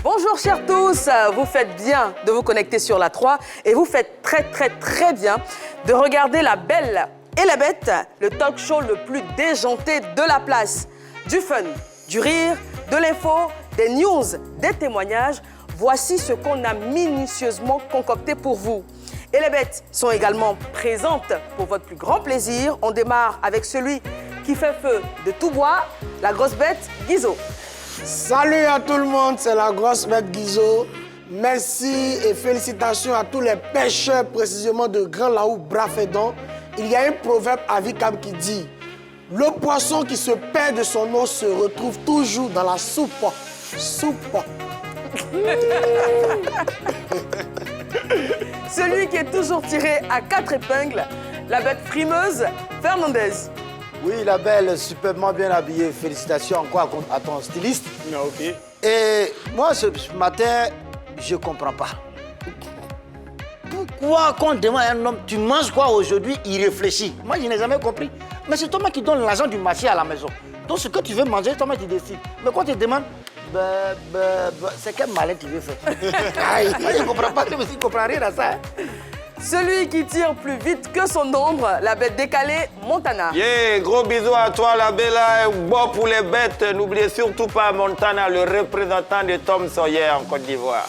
Bonjour chers tous, vous faites bien de vous connecter sur la 3 et vous faites très bien de regarder La Belle et la Bête, le talk show le plus déjanté de la place. Du fun, du rire, de l'info, des news, des témoignages, voici ce qu'on a minutieusement concocté pour vous. Et les bêtes sont également présentes pour votre plus grand plaisir. On démarre avec celui qui fait feu de tout bois, la grosse bête Guizot. Salut à tout le monde, c'est la grosse bête Guizot. Merci et félicitations à tous les pêcheurs, précisément de Grand Laou, Brafédon. Il y a un proverbe à Vicam qui dit « Le poisson qui se perd de son eau se retrouve toujours dans la soupe. » Soupe. Celui qui est toujours tiré à 4 épingles, la bête frimeuse Fernandez. Oui, la belle, superbement bien habillée. Félicitations encore à ton styliste. Ok. Et moi, ce matin, je ne comprends pas. Pourquoi quand on demande à un homme, tu manges quoi aujourd'hui, il réfléchit. Moi, je n'ai jamais compris. Mais c'est toi qui donne l'argent du marché à la maison. Donc, ce que tu veux manger, c'est toi qui décides. Mais quand tu te demandes, c'est quel malin tu veux faire. Moi, je ne comprends pas, je ne comprends rien à ça. Hein. Celui qui tire plus vite que son ombre, la bête décalée Montana. Yeah, gros bisous à toi, la belle. Bon pour les bêtes. N'oubliez surtout pas Montana, le représentant de Tom Sawyer en Côte d'Ivoire.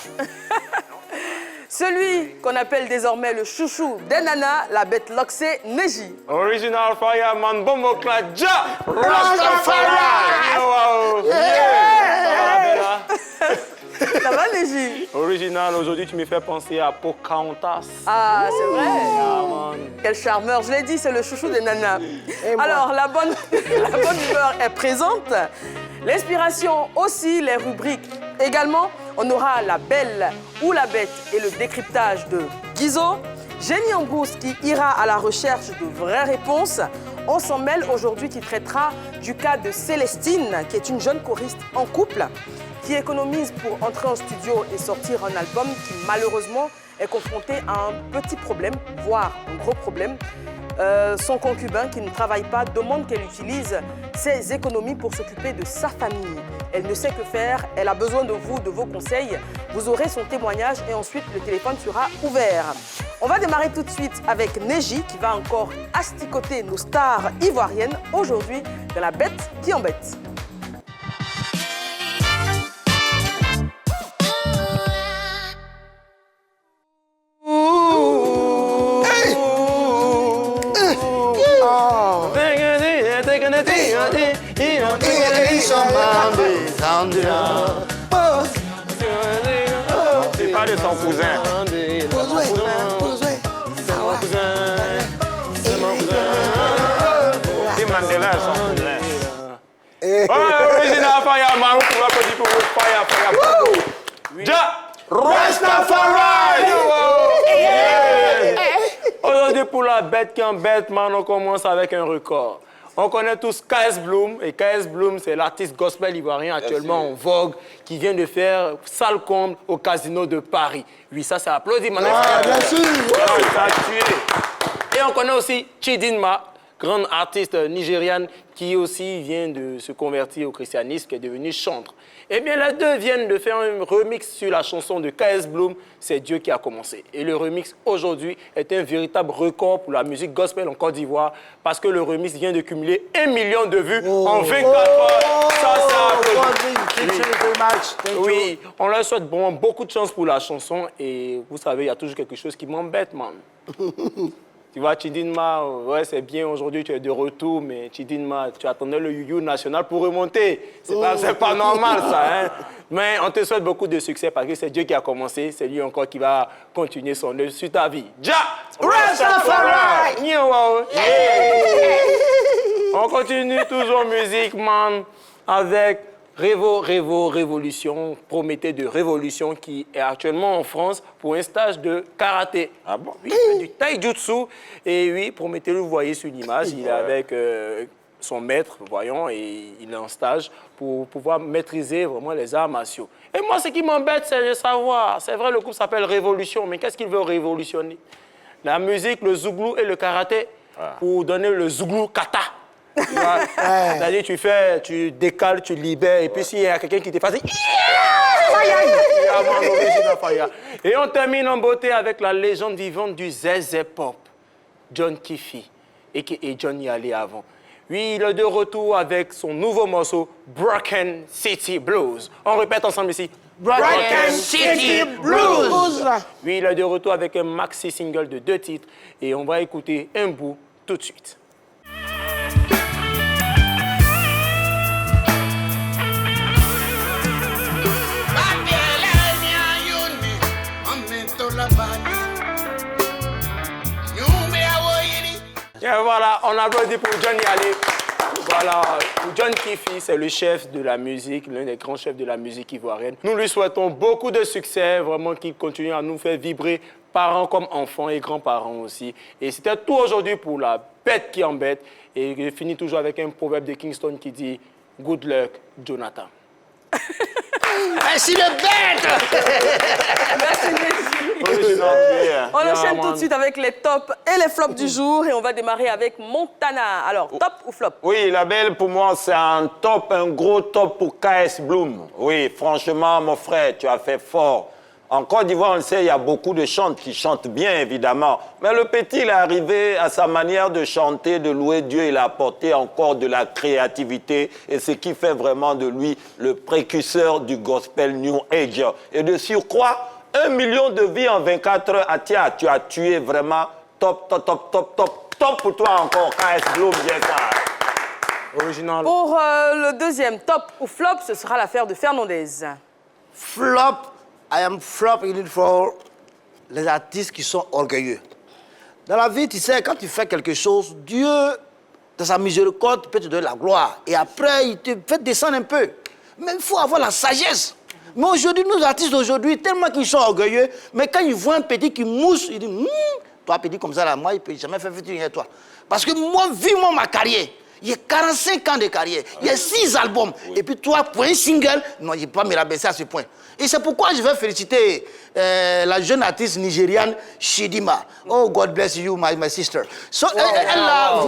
Celui qu'on appelle désormais le chouchou des nanas, la bête loxée Neji. Original Fireman, Bombo Kladja, Rastafari. Wow. Yeah. Ça va Neji? Original, aujourd'hui tu me fais penser à Pocahontas. Ah, c'est vrai. Man. Quel charmeur, je l'ai dit, c'est le chouchou des nanas. Alors, la bonne humeur est présente. L'inspiration aussi, les rubriques. Également, on aura la belle ou la bête et le décryptage de Guizot. Génie en brousse qui ira à la recherche de vraies réponses. On s'en mêle aujourd'hui qui traitera du cas de Célestine, qui est une jeune choriste en couple, qui économise pour entrer en studio et sortir un album qui malheureusement est confronté à un petit problème, voire un gros problème. Son concubin, qui ne travaille pas, demande qu'elle utilise ses économies pour s'occuper de sa famille. Elle ne sait que faire, elle a besoin de vous, de vos conseils. Vous aurez son témoignage et ensuite le téléphone sera ouvert. On va démarrer tout de suite avec Neji qui va encore asticoter nos stars ivoiriennes aujourd'hui de La Bête qui embête. C'est pas de son cousin. C'est Mandela, son cousin. Original Fireman, pour l'applaudir pour Fire. Ja! Rastafari! Aujourd'hui, pour la bête qui embête, man, on commence avec un record. On connaît tous KS Bloom, et KS Bloom, c'est l'artiste gospel ivoirien actuellement en vogue, qui vient de faire salle comble au Casino de Paris. Oui, ça applaudit, man. Ah, bien sûr! Ça a tué. Et on connaît aussi Chidinma, grande artiste nigériane, qui aussi vient de se convertir au christianisme, qui est devenue chantre. Eh bien, les deux viennent de faire un remix sur la chanson de KS Bloom, C'est Dieu qui a commencé. Et le remix, aujourd'hui, est un véritable record pour la musique gospel en Côte d'Ivoire, parce que le remix vient de cumuler 1 million de vues en 24 heures. Oui, on leur souhaite beaucoup de chance pour la chanson. Et vous savez, il y a toujours quelque chose qui m'embête, man. Tu vois, Chidinma, ouais, c'est bien, aujourd'hui tu es de retour, mais Chidinma, tu attendais le You national pour remonter. C'est pas normal, ça, hein. Mais on te souhaite beaucoup de succès parce que c'est Dieu qui a commencé, c'est lui encore qui va continuer son œuvre sur ta vie. Ja! Rastafari! On continue toujours musique, man, avec Révolution, Prométhée de Révolution, qui est actuellement en France pour un stage de karaté. Ah bon? Oui, du taijutsu. Et oui, Prométhée, vous voyez sur l'image, il est avec son maître, voyons, et il est en stage pour pouvoir maîtriser vraiment les arts martiaux. Et moi, ce qui m'embête, c'est de savoir, c'est vrai, le groupe s'appelle Révolution, mais qu'est-ce qu'il veut révolutionner? La musique, le zouglou et le karaté, pour donner le zouglou kata. Tu vois? C'est-à-dire, tu décales, tu libères, et puis s'il y a quelqu'un qui t'efface, et on termine en beauté avec la légende vivante du Zezé Pop, John Kiffy, et John y allait avant. Oui, il est de retour avec son nouveau morceau, Broken City Blues. On répète ensemble ici. Broken City Blues. Oui, il est de retour avec un maxi single de 2 titres et on va écouter un bout tout de suite. Et voilà, on applaudit pour John Yale. Voilà, John Kiffy, c'est le chef de la musique, l'un des grands chefs de la musique ivoirienne. Nous lui souhaitons beaucoup de succès, vraiment qu'il continue à nous faire vibrer, parents comme enfants et grands-parents aussi. Et c'était tout aujourd'hui pour la bête qui embête. Et je finis toujours avec un proverbe de Kingston qui dit « Good luck, Jonathan ». Merci le bête. Merci, Messi. On enchaîne tout de suite avec les tops et les flops du jour et on va démarrer avec Montana. Alors, top ou flop? Oui, la belle, pour moi, c'est un top, un gros top pour KS Bloom. Oui, franchement, mon frère, tu as fait fort. En Côte d'Ivoire, on le sait, il y a beaucoup de chantes qui chantent bien, évidemment. Mais le petit, il est arrivé à sa manière de chanter, de louer Dieu. Il a apporté encore de la créativité. Et ce qui fait vraiment de lui le précurseur du gospel New Age. Et de surcroît, 1 million de vies en 24 heures. Ah tiens, tu as tué vraiment top, top, top, top, top, top pour toi encore, KS Bloom, bien ça. Original. Pour le deuxième top ou flop, ce sera l'affaire de Fernandez. Flop, I am flop in it for les artistes qui sont orgueilleux. Dans la vie, tu sais, quand tu fais quelque chose, Dieu, dans sa miséricorde, peut te donner la gloire. Et après, il te fait descendre un peu. Mais il faut avoir la sagesse. Mais aujourd'hui, nos artistes d'aujourd'hui, tellement qu'ils sont orgueilleux, mais quand ils voient un petit qui mousse, ils disent, toi, petit comme ça, là, moi, il ne peut jamais faire featuring avec toi. Parce que moi, vu-moi ma carrière. Il y a 45 ans de carrière, il y a 6 albums. Et puis toi, pour un single, non, je ne vais pas me rabaisser à ce point. Et c'est pourquoi je vais féliciter la jeune artiste nigériane Chidima. Oh, God bless you, my sister. So, elle a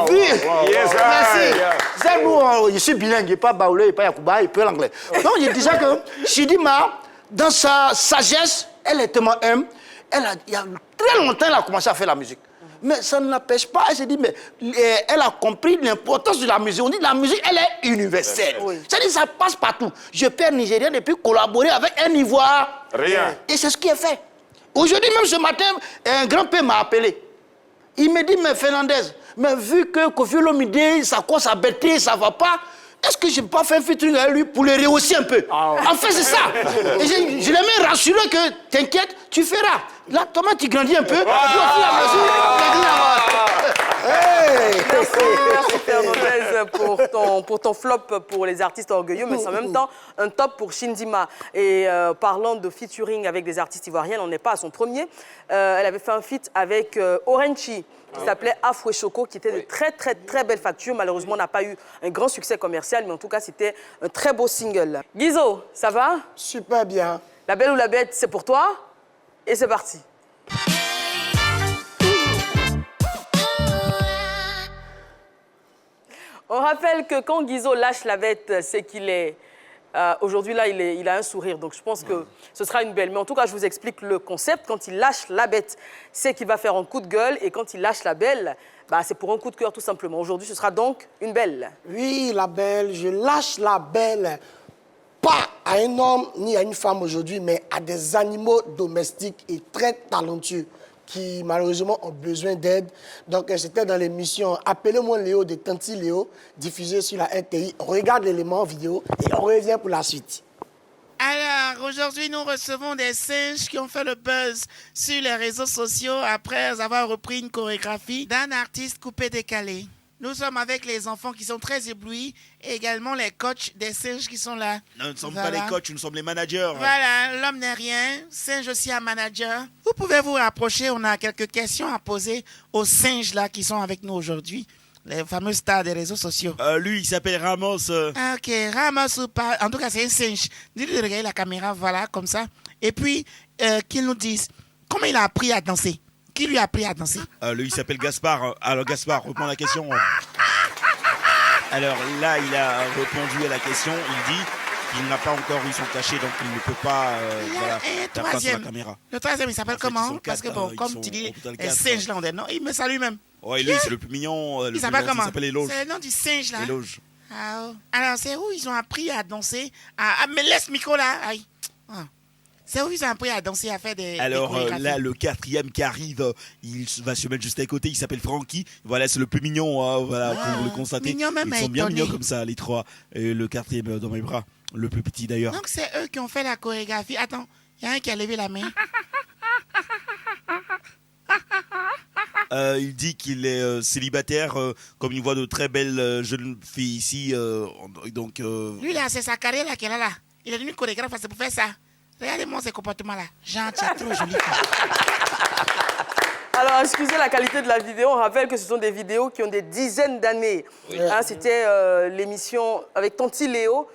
vu. Yes, merci. yeah. C'est nous, je suis bilingue, je ne pas baoulé, je ne pas Yakuba, je peux l'anglais. Donc, je disais que Chidima, dans sa sagesse, elle est tellement humble. Il y a très longtemps, elle a commencé à faire la musique. Mais ça ne l'empêche pas. Elle s'est dit, mais elle a compris l'importance de la musique. On dit la musique, elle est universelle. Oui. C'est-à-dire ça passe partout. Je peux être nigérien et puis collaborer avec un Ivoire. Rien. Et c'est ce qui est fait. Aujourd'hui, même ce matin, un grand-père m'a appelé. Il me dit, mais Fernandez, mais vu que Koffi Olomide, ça cause sa bêtise, ça ne va pas, est-ce que je ne peux pas faire un featuring avec lui pour le rehausser un peu? En fait, c'est ça. Et je l'ai même rassuré que, t'inquiète, tu feras. Là, Thomas, tu grandis un peu. Merci Fernandez pour ton flop pour les artistes orgueilleux, mais c'est en même temps un top pour Chindima. Et parlant de featuring avec des artistes ivoiriens, on n'est pas à son premier. Elle avait fait un feat avec Orenchi, qui s'appelait Afoué Choco, qui était de très belle facture. Malheureusement, on n'a pas eu un grand succès commercial, mais en tout cas, c'était un très beau single. Guizo, ça va? Super bien. La belle ou la bête, c'est pour toi. Et c'est parti. On rappelle que quand Guizo lâche la bête, c'est qu'il est... Aujourd'hui, là, il a un sourire, donc je pense que ce sera une belle. Mais en tout cas, je vous explique le concept. Quand il lâche la bête, c'est qu'il va faire un coup de gueule. Et quand il lâche la belle, bah, c'est pour un coup de cœur, tout simplement. Aujourd'hui, ce sera donc une belle. Oui, la belle, je lâche la belle. Pas à un homme ni à une femme aujourd'hui, mais à des animaux domestiques et très talentueux qui malheureusement ont besoin d'aide. Donc c'était dans l'émission Appelez-moi Léo de Tanti Léo, diffusée sur la RTI. On regarde l'élément vidéo et on revient pour la suite. Alors, aujourd'hui, nous recevons des singes qui ont fait le buzz sur les réseaux sociaux après avoir repris une chorégraphie d'un artiste coupé-décalé. Nous sommes avec les enfants qui sont très éblouis et également les coachs des singes qui sont là. Non, nous ne sommes pas les coachs, nous sommes les managers. Voilà, l'homme n'est rien, singe aussi un manager. Vous pouvez vous rapprocher, on a quelques questions à poser aux singes là qui sont avec nous aujourd'hui. Les fameux stars des réseaux sociaux. Lui, il s'appelle Ramos. Ok, Ramos ou pas, en tout cas c'est un singe. Dites-lui de regarder la caméra, voilà, comme ça. Et puis, qu'il nous dise comment il a appris à danser. Qui lui a appris à danser? Lui, il s'appelle Gaspard. Alors, Gaspard, reprends la question. Alors là, il a répondu à la question. Il dit qu'il n'a pas encore eu son cachet, donc il ne peut pas voilà, faire face à la caméra. Le troisième, il s'appelle En fait, comment? ils sont Parce que quatre, bon, ils comme sont tu dis, hôpital les quatre, singes là, on dit non, il me salue même. Ouais, lui, c'est le plus mignon. Le Il plus s'appelle gentil, comment? il s'appelle Éloge. C'est le nom du singe là. Éloge. Ah, oh. Alors, c'est où ils ont appris à danser? Ah, mais laisse Miko là. Aïe. Ah. C'est où ils ont appris à danser, à faire des Alors chorégraphies? là, le quatrième qui arrive, il va se mettre juste à côté. Il s'appelle Francky. Voilà, c'est le plus mignon. Hein, voilà, pour vous le constater. Mignon même, Ils sont bien étonné. mignons comme ça, les trois. Et le quatrième dans mes bras, le plus petit d'ailleurs. Donc, c'est eux qui ont fait la chorégraphie. Attends, il y a un qui a levé la main. Il dit qu'il est célibataire, comme il voit de très belles jeunes filles ici. Donc, Lui là, c'est sa carrière là qu'elle a là. Il est devenu chorégraphe, c'est pour faire ça. Regardez-moi ces comportements là. Jean, tu es trop joli. Alors, excusez la qualité de la vidéo. On rappelle que ce sont des vidéos qui ont des dizaines d'années. Hein, c'était l'émission avec Tanti Léo.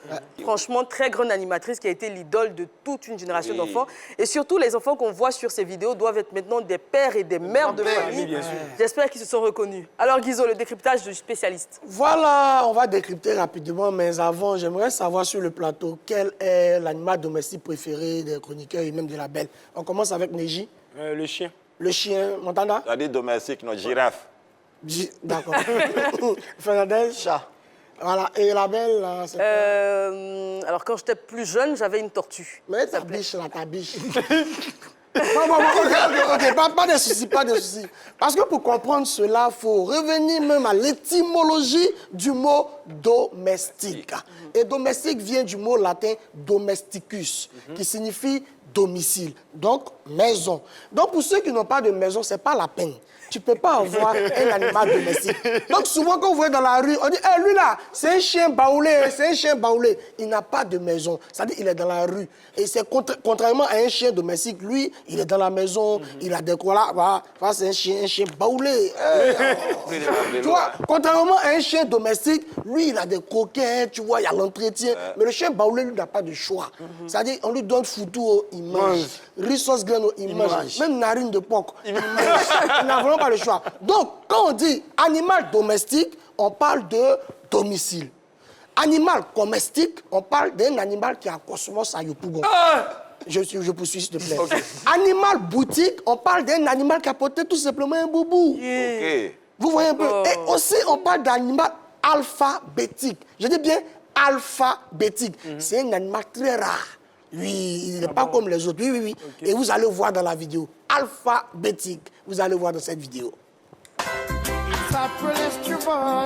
Franchement, très grande animatrice qui a été l'idole de toute une génération d'enfants. Et surtout, les enfants qu'on voit sur ces vidéos doivent être maintenant des pères et des mères de famille. bien sûr. J'espère qu'ils se sont reconnus. Alors, Guizot, le décryptage du spécialiste. Voilà, on va décrypter rapidement, mais avant, j'aimerais savoir sur le plateau quel est l'animal domestique préféré des chroniqueurs et même de la belle. On commence avec Neji. Le chien. Le chien, Montana. Ça dit domestique, notre girafe. D'accord. Fernandez. Chat. Voilà, et la belle, là, c'est quoi? Alors, quand j'étais plus jeune, j'avais une tortue. Mais ta biche, là, ta biche. Bon, ok, pas de soucis, pas de soucis. Parce que pour comprendre cela, il faut revenir même à l'étymologie du mot domestique. Et domestique vient du mot latin domesticus, qui signifie domicile, donc maison. Donc pour ceux qui n'ont pas de maison, ce n'est pas la peine. Tu ne peux pas avoir un animal domestique. Donc souvent quand vous voyez dans la rue, on dit hey, lui là, c'est un chien baoulé, c'est un chien baoulé. Il n'a pas de maison, c'est-à-dire il est dans la rue. Et c'est contrairement à un chien domestique, lui, il est dans la maison, il a des voilà, c'est un chien baoulé. Tu vois, contrairement à un chien domestique, lui, il a des coquins, tu vois, il y a l'entretien. Mais le chien baoulé, lui, n'a pas de choix. C'est-à-dire, on lui donne foutou, il mange. Riz sauce graine, il mange. Même narine de porc, il mange. Il n'a vraiment pas le choix. Donc, quand on dit animal domestique, on parle de domicile. Animal comestique, on parle d'un animal qui a cosmos à Yopougon. Je poursuis, s'il te plaît. Okay. Animal boutique, on parle d'un animal qui a porté tout simplement un boubou. Okay. Vous voyez un peu? Et aussi, on parle d'animal alphabétique. Je dis bien alphabétique. C'est un animal très rare. Oui, il n'est pas comme les autres. Oui, oui, oui. Okay. Et vous allez voir dans la vidéo. Alphabétique. Vous allez voir dans cette vidéo. Il s'appelait Stubborn.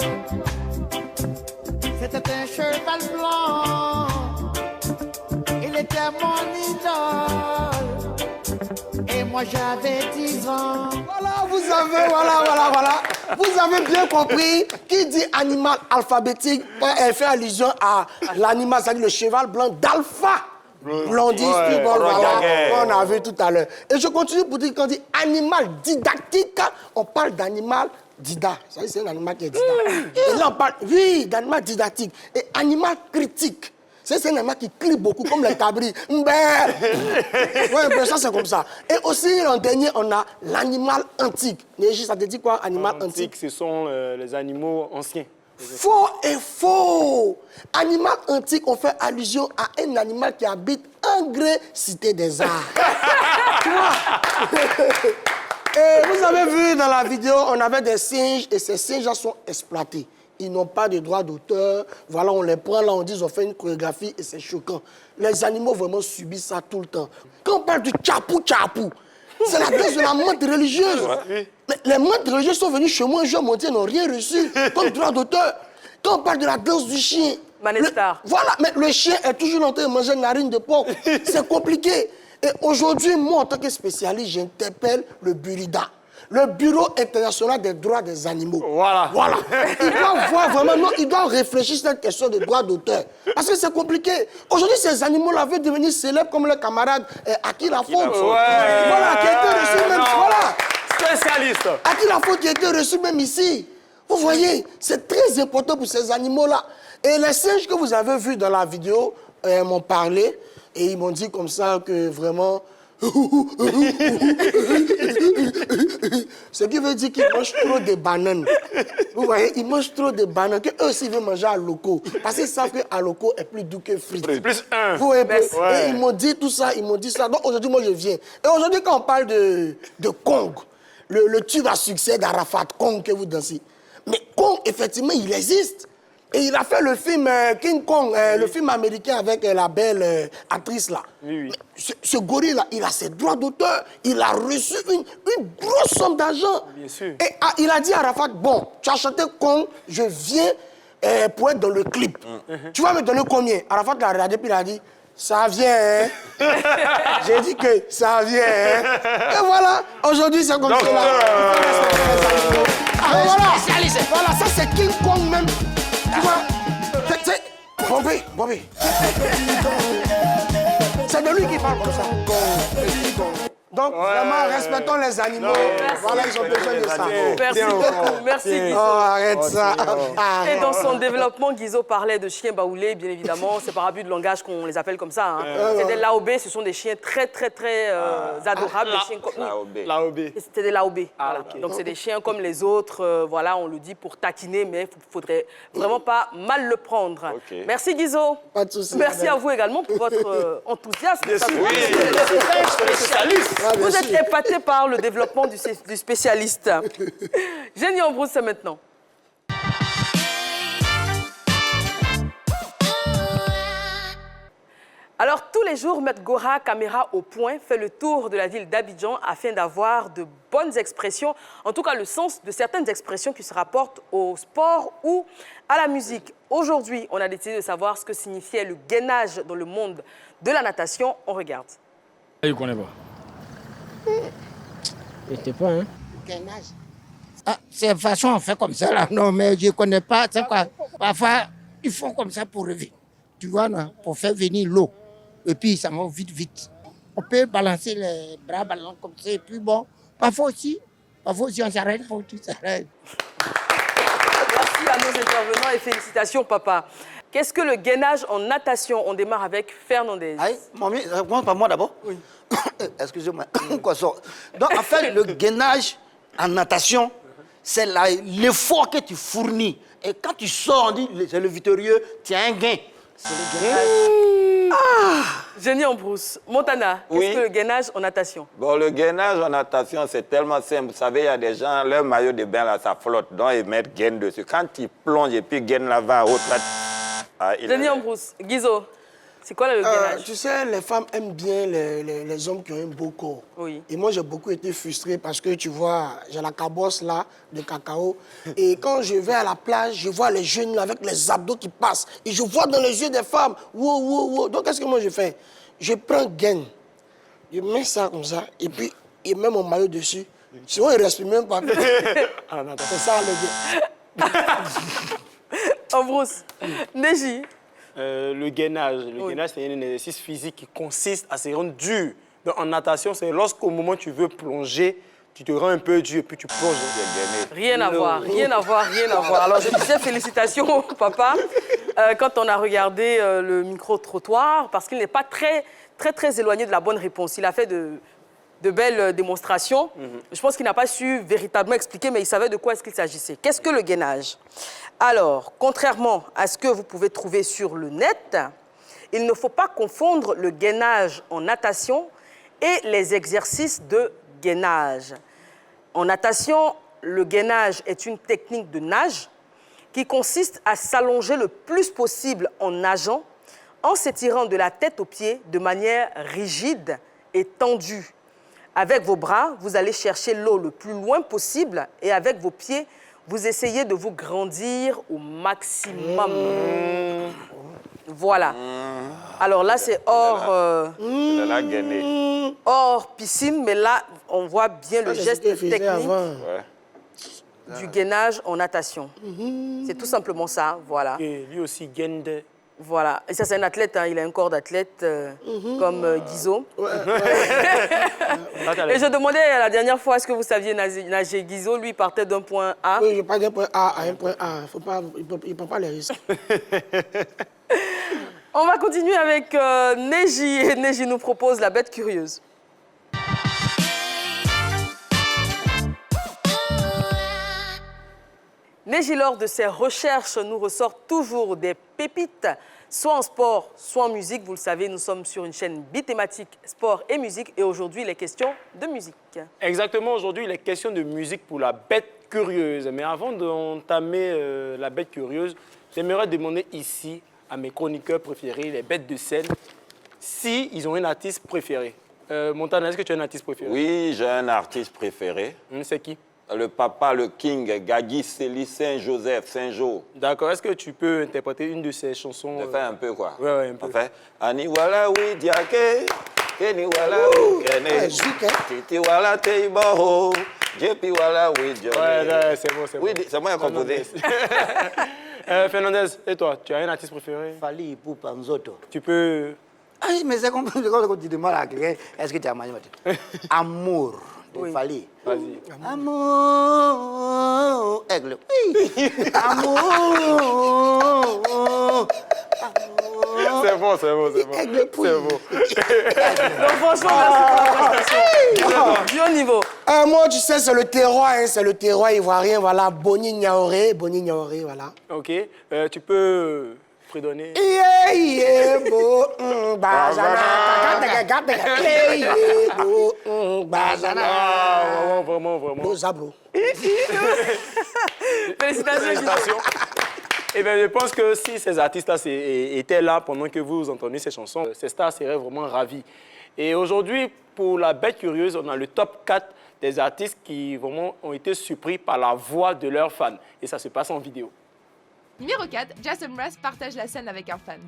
C'était un cheval blanc. Il était mon idole. Et moi j'avais 10 ans. Voilà, vous avez, voilà. Vous avez bien compris. Qui dit animal alphabétique, elle fait allusion à l'animal, c'est-à-dire le cheval blanc d'Alpha. Blondie, voilà, on a vu tout à l'heure. Et je continue pour dire qu'on dit animal didactique, on parle d'animal dida. C'est un animal qui est dida. Et là, on parle, oui, d'animal didactique. Et animal critique. C'est un animal qui crie beaucoup, comme les cabris. Ouais, ça, c'est comme ça. Et aussi, en dernier, on a l'animal antique. Néji, ça te dit quoi, animal antique? Ce sont les animaux anciens. Faux et faux. Animal antique, on fait allusion à un animal qui habite en Grès, cité des arts. Tu vois? Et vous avez vu dans la vidéo, on avait des singes et ces singes-là sont exploités. Ils n'ont pas de droit d'auteur. Voilà, on les prend là, on dit, on fait une chorégraphie et c'est choquant. Les animaux vraiment subissent ça tout le temps. Quand on parle du tchapou, c'est la danse de la menthe religieuse. Mais les menthes religieuses sont venus chez moi un jour monter, n'ont rien reçu comme droit d'auteur. Quand on parle de la danse du chien, voilà, mais le chien est toujours en train de manger une narine de porc. C'est compliqué. Et aujourd'hui, moi, en tant que spécialiste, j'interpelle le Burida, le Bureau international des droits des animaux. Voilà. Il doit voir vraiment, non, il doit réfléchir sur cette question de droit d'auteur. Parce que c'est compliqué. Aujourd'hui, ces animaux-là veulent devenir célèbres comme leurs camarades Aki Lafaute. Voilà, qui a été reçu même. Voilà. Spécialiste. Aki Lafaute qui a été reçu même ici. Vous voyez, c'est très important pour ces animaux-là. Et les singes que vous avez vus dans la vidéo m'ont parlé et ils m'ont dit comme ça que vraiment, Ce qui veut dire qu'ils mangent trop de bananes. Vous voyez, ils mangent trop de bananes. Qu'eux aussi veulent manger à loco. Parce qu'ils savent qu'à loco est plus doux que frites. Plus un. Vous voyez, Merci. et ils m'ont dit tout ça, ils m'ont dit ça. Donc aujourd'hui, moi, je viens. Et aujourd'hui, quand on parle de Kong, le tube à succès d'Arafat, Kong que vous dansez. Mais Kong, effectivement, il existe. Et il a fait le film King Kong, le film américain avec la belle actrice là. Oui, oui. Ce gorille-là, il a ses droits d'auteur. Il a reçu une grosse somme d'argent. Bien sûr. Et il a dit à Arafat, bon, tu as chanté Kong, je viens pour être dans le clip. Tu vas me donner combien? Arafat l'a regardé puis il a dit, ça vient. Hein? J'ai dit que ça vient. Hein? Et voilà, aujourd'hui c'est comme ça. Voilà, ça c'est King Kong même. Tu vois, Bobby. C'est de lui qui parle comme ça. Donc, vraiment, respectons les animaux. Voilà, ils ont besoin de ça. Merci beaucoup. Merci, Guizo. Oh, arrête ça. Et dans son développement, Guizo parlait de chiens baoulés, bien évidemment. C'est par abus de langage qu'on les appelle comme ça. Hein. C'est des laobés, ce sont des chiens très adorables. Des chiens Laobé. C'était des laobés. Voilà. ok. Donc, c'est des chiens comme les autres. Voilà, on le dit pour taquiner, mais il ne faudrait vraiment pas mal le prendre. Ok. Merci, Guizo. Pas de souci. Merci à vous également pour votre enthousiasme. Ça se voit. Ah, bien Vous sûr. êtes épaté par le développement du spécialiste. Jenny Ambrouse, c'est maintenant. Alors, tous les jours, Maître Gora, caméra au point, fait le tour de la ville d'Abidjan afin d'avoir de bonnes expressions, en tout cas le sens de certaines expressions qui se rapportent au sport ou à la musique. Aujourd'hui, on a décidé de savoir ce que signifiait le gainage dans le monde de la natation. On regarde. Je ne connais pas. Je sais pas, hein. Gainage. Ah, c'est de façon on fait comme ça là. Non, mais je ne connais pas. C'est quoi? Parfois, ils font comme ça pour revenir. Tu vois, non? Pour faire venir l'eau. Et puis, ça va vite. On peut balancer les bras ballants comme ça. Et puis bon, parfois aussi on s'arrête, parfois tout s'arrête. Merci à nos intervenants et félicitations, papa. Qu'est-ce que le gainage en natation? On démarre avec Fernandez. Aïe, mamie, réponds pas moi d'abord. Oui. Excusez-moi. Quoi ça? Donc, en fait, le gainage en natation, c'est l'effort que tu fournis. Et quand tu sors, on dit, c'est le victorieux, tu as un gain. C'est le gainage. Jenny Ambrouse, Montana, Oui. qu'est-ce que le gainage en natation? Bon, le gainage en natation, c'est tellement simple. Vous savez, il y a des gens, leur maillot de bain, là, ça flotte. Donc, ils mettent gain dessus. Quand ils plongent et puis gain là va à haute, là, Jenny Ambrouse, Guizo, c'est quoi le gainage? Tu sais, les femmes aiment bien les hommes qui ont un beau corps. Oui. Et moi, j'ai beaucoup été frustré parce que, tu vois, j'ai la cabosse là, de cacao. Et quand je vais à la plage, je vois les jeunes là, avec les abdos qui passent. Et je vois dans les yeux des femmes, wow. Donc, qu'est-ce que moi je fais? Je prends gain. Je mets ça comme ça. Et puis, je mets mon maillot dessus. Sinon, il ne respire même pas. C'est ça le gain. Ambrouse, Neji, Le gainage. Le gainage, c'est un exercice physique qui consiste à se rendre dur. Donc, en natation, c'est lorsqu'au moment où tu veux plonger, tu te rends un peu dur et puis tu plonges. rien à voir. Alors, je disais félicitations, papa, quand on a regardé le micro-trottoir, parce qu'il n'est pas très éloigné de la bonne réponse. Il a fait de belles démonstrations. Je pense qu'il n'a pas su véritablement expliquer, mais il savait de quoi est-ce qu'il s'agissait. Qu'est-ce que le gainage? Alors, contrairement à ce que vous pouvez trouver sur le net, il ne faut pas confondre le gainage en natation et les exercices de gainage. En natation, le gainage est une technique de nage qui consiste à s'allonger le plus possible en nageant, en s'étirant de la tête aux pieds de manière rigide et tendue. Avec vos bras, vous allez chercher l'eau le plus loin possible et avec vos pieds, vous essayez de vous grandir au maximum. Voilà. Alors là, c'est hors piscine, mais là, on voit bien le geste technique du gainage en natation. C'est tout simplement ça, voilà. Et lui aussi, gaine de... Voilà. Et ça, c'est un athlète, hein. Il a un corps d'athlète comme Guizo. Et je demandais la dernière fois, est-ce que vous saviez nager? Guizo, lui, partait d'un point A. Oui, je pars d'un point A à un point A. Il ne prend pas les risques. On va continuer avec Neji. Et Neji nous propose la bête curieuse. Neji, lors de ses recherches, nous ressort toujours des pépites, soit en sport, soit en musique. Vous le savez, nous sommes sur une chaîne bithématique sport et musique. Et aujourd'hui, il est question de musique. Exactement, aujourd'hui, il est question de musique pour la bête curieuse. Mais avant d'entamer la bête curieuse, j'aimerais demander ici à mes chroniqueurs préférés, les bêtes de scène, si ils ont un artiste préféré. Montana, est-ce que tu as un artiste préféré? Oui, j'ai un artiste préféré. C'est qui? Le papa, le king, Gagui Célie Saint-Joseph, Saint-Jo. D'accord, est-ce que tu peux interpréter une de ses chansons? Je fais un peu quoi? Ouais, un peu. Enfin, Ani wala oui diake, Keni wala oui kene, Titi wala teibo, Jepi wala oui jone. Ouais, c'est bon, c'est bon. Oui, c'est moi qui ai composé. Fernandez, et toi, tu as un artiste préféré? Fali Ipupa Nzoto. Tu peux... Ah, mais c'est comme quand tu demandes à quelqu'un, est-ce que tu as mangé? Amour de Fali. Vas-y. Amour. Aigle. Oui. Amour. C'est bon, c'est bon, c'est bon. Aigle pouille. C'est bon. Donc franchement, merci pour la prestation. Du haut niveau. Moi, tu sais, c'est le terroir, hein, c'est le terroir ivoirien, voilà. Boni Niaoré, voilà. Ok, tu peux fredonner. Ah, vraiment, vraiment. Zabro. Félicitations. Eh bien, je pense que si ces artistes-là étaient là pendant que vous entendez ces chansons, ces stars seraient vraiment ravis. Et aujourd'hui, pour la bête curieuse, on a le top 4 des artistes qui vraiment ont été surpris par la voix de leurs fans. Et ça se passe en vidéo. Numéro 4, Jason Mraz partage la scène avec un fan.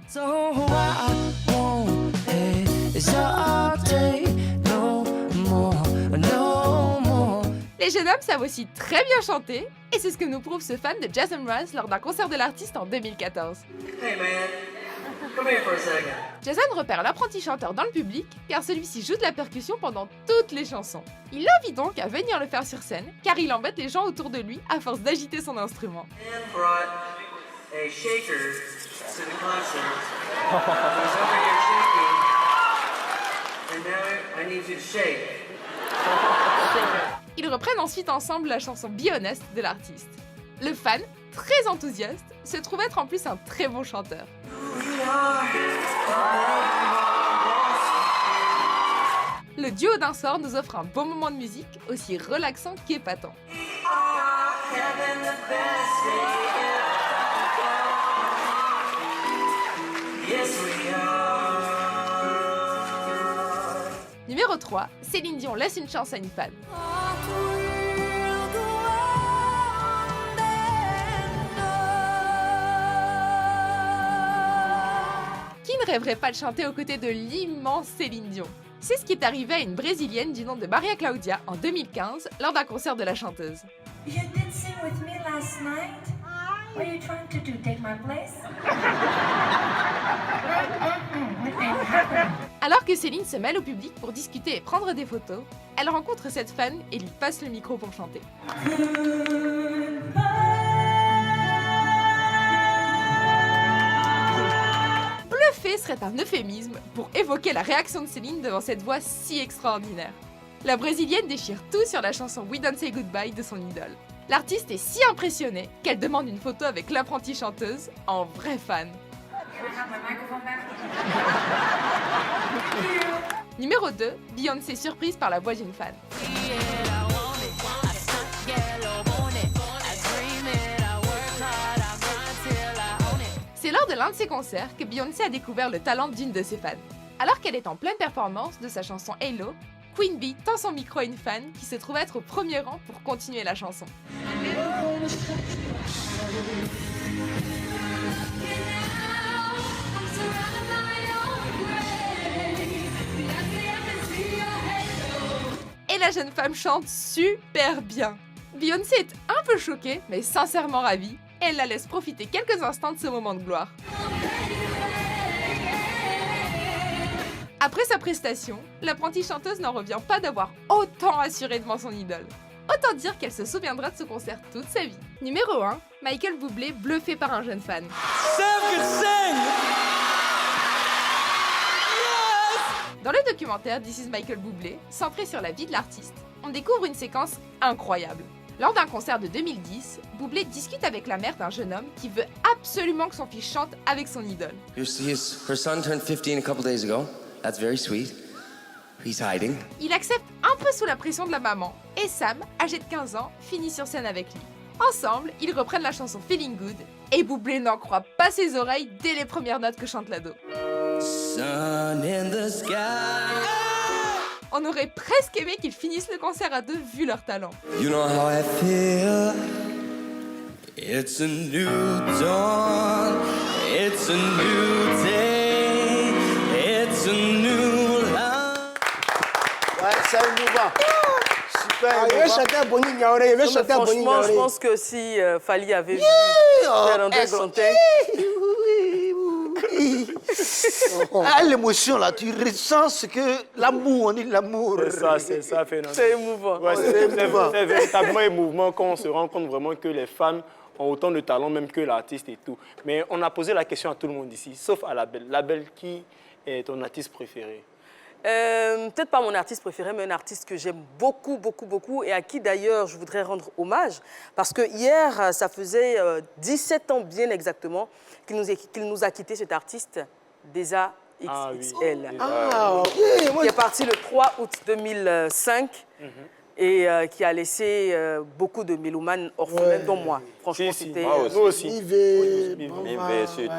Les jeunes hommes savent aussi très bien chanter, et c'est ce que nous prouve ce fan de Jason Mraz lors d'un concert de l'artiste en 2014. Hey man, come here for a second. Jason repère l'apprenti chanteur dans le public, car celui-ci joue de la percussion pendant toutes les chansons. Il l'invite donc à venir le faire sur scène, car il embête les gens autour de lui à force d'agiter son instrument. Man brought a shaker to the concert. He's over here shaking, and now I need you to shake. Ils reprennent ensuite ensemble la chanson Be Honest de l'artiste. Le fan, très enthousiaste, se trouve être en plus un très bon chanteur. Le duo d'un sort nous offre un bon moment de musique, aussi relaxant qu'épatant. Numéro 3, Céline Dion laisse une chance à une fan. Qui ne rêverait pas de chanter aux côtés de l'immense Céline Dion? C'est ce qui est arrivé à une Brésilienne du nom de Maria Claudia en 2015 lors d'un concert de la chanteuse. You did sing with me last night. What are you trying to do? Take my place? Alors que Céline se mêle au public pour discuter et prendre des photos, elle rencontre cette fan et lui passe le micro pour chanter. Bluffer serait un euphémisme pour évoquer la réaction de Céline devant cette voix si extraordinaire. La Brésilienne déchire tout sur la chanson We Don't Say Goodbye de son idole. L'artiste est si impressionnée qu'elle demande une photo avec l'apprentie chanteuse en vrai fan. Numéro 2, Beyoncé surprise par la voix d'une fan. C'est lors de l'un de ses concerts que Beyoncé a découvert le talent d'une de ses fans. Alors qu'elle est en pleine performance de sa chanson Halo, Queen Bee tend son micro à une fan qui se trouve être au premier rang pour continuer la chanson. Et la jeune femme chante super bien. Beyoncé est un peu choquée, mais sincèrement ravie, et elle la laisse profiter quelques instants de ce moment de gloire. Après sa prestation, l'apprentie chanteuse n'en revient pas d'avoir autant assuré devant son idole. Autant dire qu'elle se souviendra de ce concert toute sa vie. Numéro 1, Michael Bublé bluffé par un jeune fan. Dans le documentaire This is Michael Bublé, centré sur la vie de l'artiste, on découvre une séquence incroyable. Lors d'un concert de 2010, Bublé discute avec la mère d'un jeune homme qui veut absolument que son fils chante avec son idole. Her son turned 15 a couple days ago. That's very sweet. He's hiding. Il accepte un peu sous la pression de la maman, et Sam, âgé de 15 ans, finit sur scène avec lui. Ensemble, ils reprennent la chanson Feeling Good, et Bublé n'en croit pas ses oreilles dès les premières notes que chante l'ado. Sun in the sky. On aurait presque aimé qu'ils finissent le concert à deux vu leur talent. You know how I feel. It's a new dawn. It's a new day. It's a new life. Ouais, c'est émouvant. Super. Il veut chanter Boni Niaoré, il veut chanter Boni Franchement, Niaoré. je pense que si Fally avait vu oh, Fernandez chanter... Ah, l'émotion là, tu ressens ce que l'amour, on dit l'amour. C'est ça, Fernandez. C'est émouvant. Ouais, c'est véritablement émouvant quand on se rend compte vraiment que les fans ont autant de talent même que l'artiste et tout. Mais on a posé la question à tout le monde ici, sauf à Label. Label, qui est ton artiste préféré? Peut-être pas mon artiste préféré, mais un artiste que j'aime beaucoup, beaucoup, beaucoup et à qui d'ailleurs je voudrais rendre hommage parce que hier, ça faisait 17 ans bien exactement qu'il nous a quitté cet artiste, Deza XXL, qui est parti le 3 août 2005 et qui a laissé beaucoup de mélomanes orphelins, dont moi. Franchement, c'était... Nous aussi.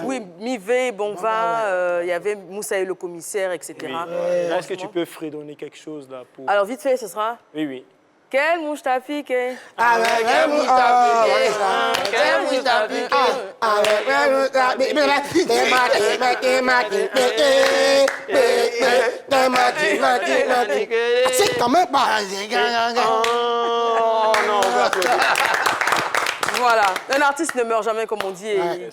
Oui, Mivé, Bonva, il y avait Moussa et le commissaire, etc. Est-ce que tu peux fredonner quelque chose là pour... Alors vite fait, ce sera... Oui, oui. Quelle mouche t'a piqué? Quelle mouche t'a piqué? Quelle mouche t'a piqué? C'est quand même pas... Oh non, voilà. Un artiste ne meurt jamais, comme on dit. Et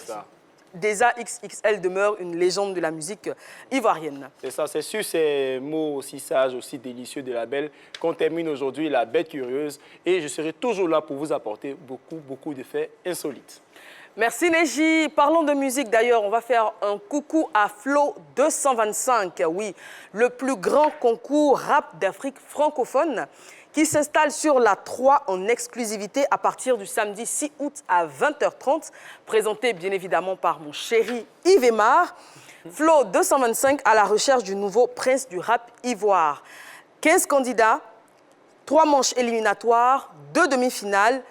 Deza XXL demeure une légende de la musique ivoirienne. C'est ça, c'est sur ces mots aussi sages, aussi délicieux de Label qu'on termine aujourd'hui la Bête Curieuse. Et je serai toujours là pour vous apporter beaucoup de faits insolites. Merci Neji. Parlons de musique d'ailleurs. On va faire un coucou à Flow 225. Oui, le plus grand concours rap d'Afrique francophone qui s'installe sur la 3 en exclusivité à partir du samedi 6 août à 20h30. Présenté bien évidemment par mon chéri Yves Aymar. Flow 225 à la recherche du nouveau prince du rap ivoire. 15 candidats, 3 manches éliminatoires, 2 demi-finales,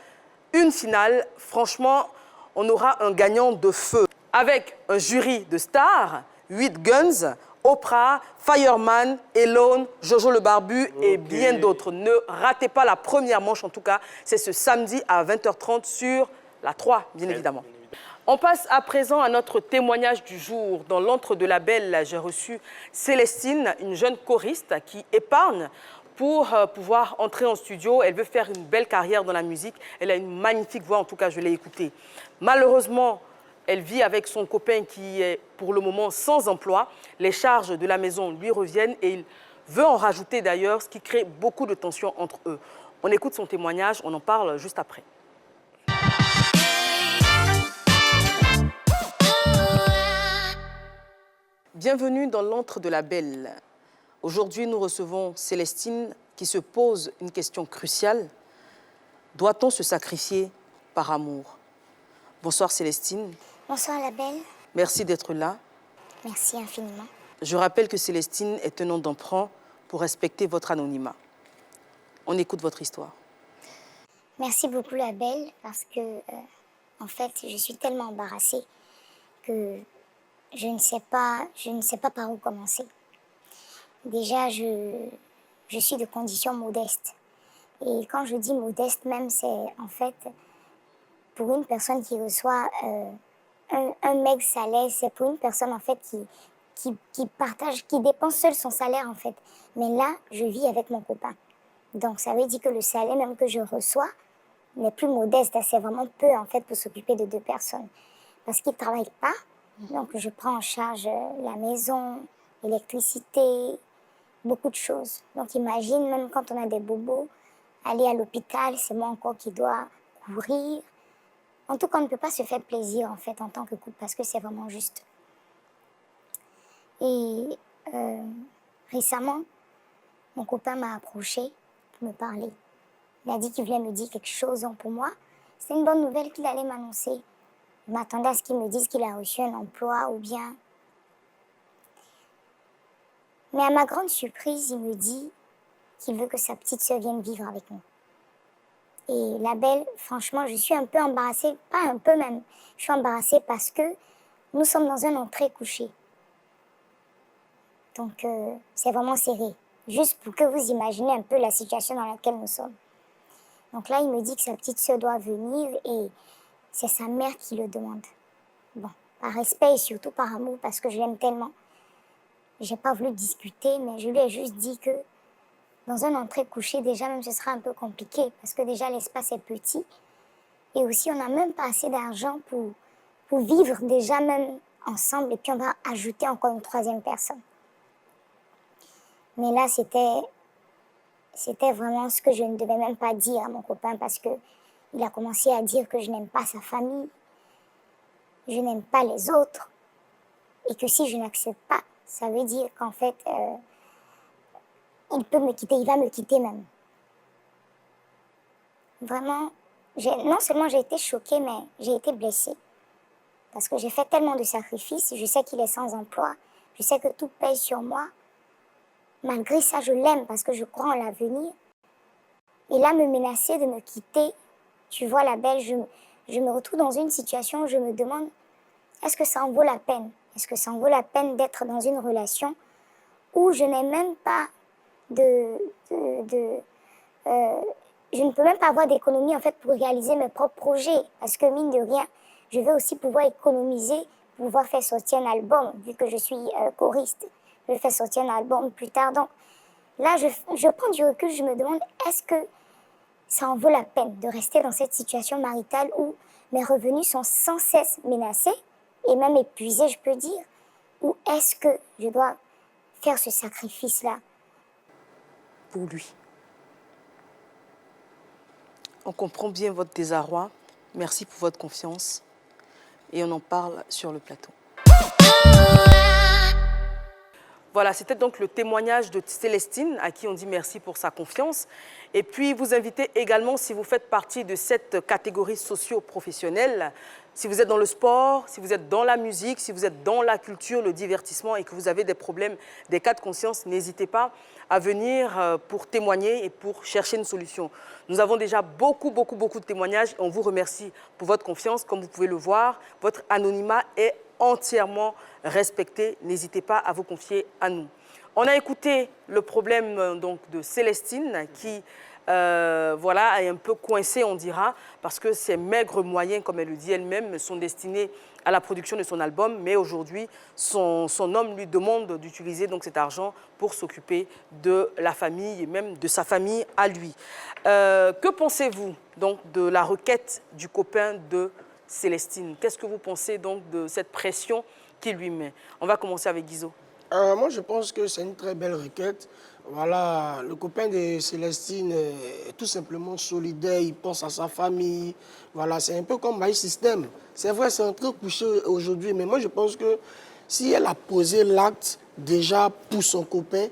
une finale. Franchement, on aura un gagnant de feu. Avec un jury de stars, 8 Guns, Oprah, Fireman, Elone, Jojo le Barbu et bien d'autres. Ne ratez pas la première manche, en tout cas. C'est ce samedi à 20h30 sur la 3, bien évidemment. On passe à présent à notre témoignage du jour. Dans l'antre de la belle, j'ai reçu Célestine, une jeune choriste qui épargne pour pouvoir entrer en studio. Elle veut faire une belle carrière dans la musique. Elle a une magnifique voix, en tout cas, je l'ai écoutée. Malheureusement, elle vit avec son copain qui est pour le moment sans emploi. Les charges de la maison lui reviennent et il veut en rajouter d'ailleurs, ce qui crée beaucoup de tensions entre eux. On écoute son témoignage, on en parle juste après. Bienvenue dans l'antre de la belle. Aujourd'hui, nous recevons Célestine qui se pose une question cruciale. Doit-on se sacrifier par amour? Bonsoir Célestine. Bonsoir la belle. Merci d'être là. Merci infiniment. Je rappelle que Célestine est un nom d'emprunt pour respecter votre anonymat. On écoute votre histoire. Merci beaucoup la belle parce que, en fait, je suis tellement embarrassée que je ne sais pas par où commencer. Déjà, je suis de condition modeste. Et quand je dis modeste même, c'est en fait, pour une personne qui reçoit un maigre salaire, c'est pour une personne en fait qui partage, qui dépense seul son salaire en fait. Mais là, je vis avec mon copain. Donc ça veut dire que le salaire même que je reçois n'est plus modeste. C'est vraiment peu en fait pour s'occuper de 2 personnes. Parce qu'il ne travaille pas, donc je prends en charge la maison, l'électricité, beaucoup de choses. Donc imagine, même quand on a des bobos, aller à l'hôpital, c'est moi encore qui dois courir. En tout cas, on ne peut pas se faire plaisir en fait en tant que couple parce que c'est vraiment juste. Et récemment, mon copain m'a approché pour me parler. Il a dit qu'il voulait me dire quelque chose. Donc pour moi, c'est une bonne nouvelle qu'il allait m'annoncer. Je m'attendais à ce qu'il me dise qu'il a reçu un emploi ou bien... Mais à ma grande surprise, il me dit qu'il veut que sa petite sœur vienne vivre avec nous. Et la belle, franchement, je suis un peu embarrassée, pas un peu même, je suis embarrassée parce que nous sommes dans un entrée couché. Donc c'est vraiment serré, juste pour que vous imaginez un peu la situation dans laquelle nous sommes. Donc là, il me dit que sa petite sœur doit venir et c'est sa mère qui le demande. Bon, par respect et surtout par amour, parce que je l'aime tellement. J'ai pas voulu discuter, mais je lui ai juste dit que dans un entrée couché, déjà même ce sera un peu compliqué, parce que déjà l'espace est petit. Et aussi, on n'a même pas assez d'argent pour vivre déjà même ensemble, et puis on va ajouter encore une troisième personne. Mais là, c'était vraiment ce que je ne devais même pas dire à mon copain, parce qu'il a commencé à dire que je n'aime pas sa famille, je n'aime pas les autres, et que si je n'accepte pas, ça veut dire qu'en fait, il peut me quitter, il va me quitter même. Vraiment, non seulement j'ai été choquée, mais j'ai été blessée. Parce que j'ai fait tellement de sacrifices, je sais qu'il est sans emploi, je sais que tout pèse sur moi. Malgré ça, je l'aime parce que je crois en l'avenir. Et là, me menacer de me quitter, tu vois, la belle, je me retrouve dans une situation où je me demande, est-ce que ça en vaut la peine? Est-ce que ça en vaut la peine d'être dans une relation où je n'ai même pas je ne peux même pas avoir d'économie en fait pour réaliser mes propres projets, parce que mine de rien, je veux aussi pouvoir économiser, pouvoir faire sortir un album, vu que je suis choriste. Je vais faire sortir un album plus tard. Donc là, je prends du recul, je me demande, est-ce que ça en vaut la peine de rester dans cette situation maritale où mes revenus sont sans cesse menacés et même épuisés, je peux dire, ou est-ce que je dois faire ce sacrifice-là pour lui? On comprend bien votre désarroi. Merci pour votre confiance. Et on en parle sur le plateau. Voilà, c'était donc le témoignage de Célestine, à qui on dit merci pour sa confiance. Et puis, vous invitez également, si vous faites partie de cette catégorie socio-professionnelle, si vous êtes dans le sport, si vous êtes dans la musique, si vous êtes dans la culture, le divertissement et que vous avez des problèmes, des cas de conscience, n'hésitez pas à venir pour témoigner et pour chercher une solution. Nous avons déjà beaucoup de témoignages et on vous remercie pour votre confiance. Comme vous pouvez le voir, votre anonymat est entièrement respecté. N'hésitez pas à vous confier à nous. On a écouté le problème donc, de Célestine qui voilà, est un peu coincée, on dira, parce que ses maigres moyens, comme elle le dit elle-même, sont destinés à la production de son album. Mais aujourd'hui, son homme lui demande d'utiliser donc cet argent pour s'occuper de la famille et même de sa famille à lui. Que pensez-vous donc de la requête du copain de Célestine? Qu'est-ce que vous pensez donc de cette pression qu'il lui met? On va commencer avec Guizot. Moi, je pense que c'est une très belle requête. Voilà, le copain de Célestine est tout simplement solidaire, il pense à sa famille. Voilà, c'est un peu comme My System. C'est vrai, c'est un truc couché aujourd'hui, mais moi, je pense que si elle a posé l'acte déjà pour son copain,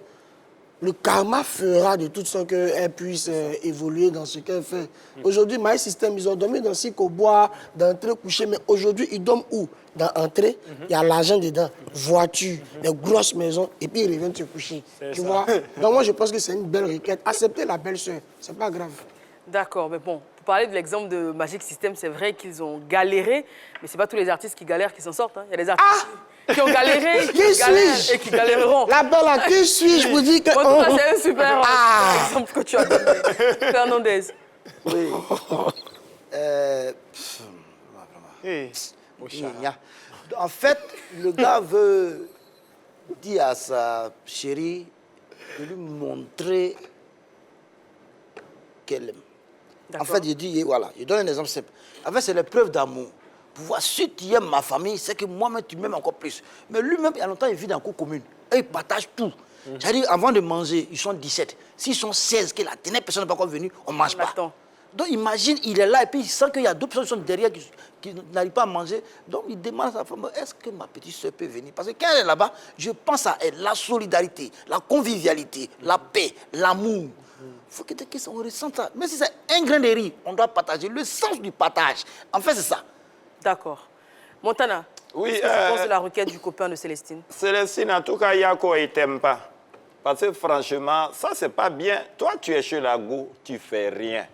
le karma fera de toute sorte qu'elle puisse évoluer dans ce qu'elle fait. Aujourd'hui, My System, ils ont dormi dans Sikobois, dans un truc couché, mais aujourd'hui, ils dorment où? Dans l'entrée, il y a l'argent dedans, voiture, des grosses maisons, et puis ils reviennent se coucher. Tu vois? Donc moi, je pense que c'est une belle requête. Acceptez la belle-sœur, c'est pas grave. D'accord, mais bon, pour parler de l'exemple de Magic System, c'est vrai qu'ils ont galéré, mais c'est pas tous les artistes qui galèrent qui s'en sortent. Hein. Il y a des artistes qui ont galéré, qui galèrent et qui galéreront. La belle, à qui suis-je vous dis que... Bon, toi, c'est un super exemple que tu as donné. Fernandez. Oui. En fait, le gars veut dire à sa chérie de lui montrer qu'elle aime. En fait, il dit, voilà, je donne un exemple simple. En fait, c'est l'épreuve d'amour. Pour voir si tu aimes ma famille, c'est que moi-même, tu m'aimes encore plus. Mais lui-même, il y a longtemps, il vit dans la cour commune. Et il partage tout. C'est-à-dire, avant de manger, ils sont 17. S'ils sont 16, que la dernière personne n'est pas encore venue, on ne mange pas. Donc imagine, il est là et puis il sent qu'il y a d'autres personnes qui sont derrière qui n'arrivent pas à manger. Donc il demande à sa femme, est-ce que ma petite soeur peut venir? Parce que quand elle est là-bas, je pense à elle, la solidarité, la convivialité, la paix, l'amour. Il faut que on ressente ça. Mais si c'est un grain de riz, on doit partager. Le sens du partage. En fait, c'est ça. D'accord. Montana, oui, qu'est-ce que tu penses de la requête du copain de Célestine? Célestine, en tout cas, Yako, il ne t'aime pas. Parce que franchement, ça, c'est pas bien. Toi, tu es chez la go, tu fais rien.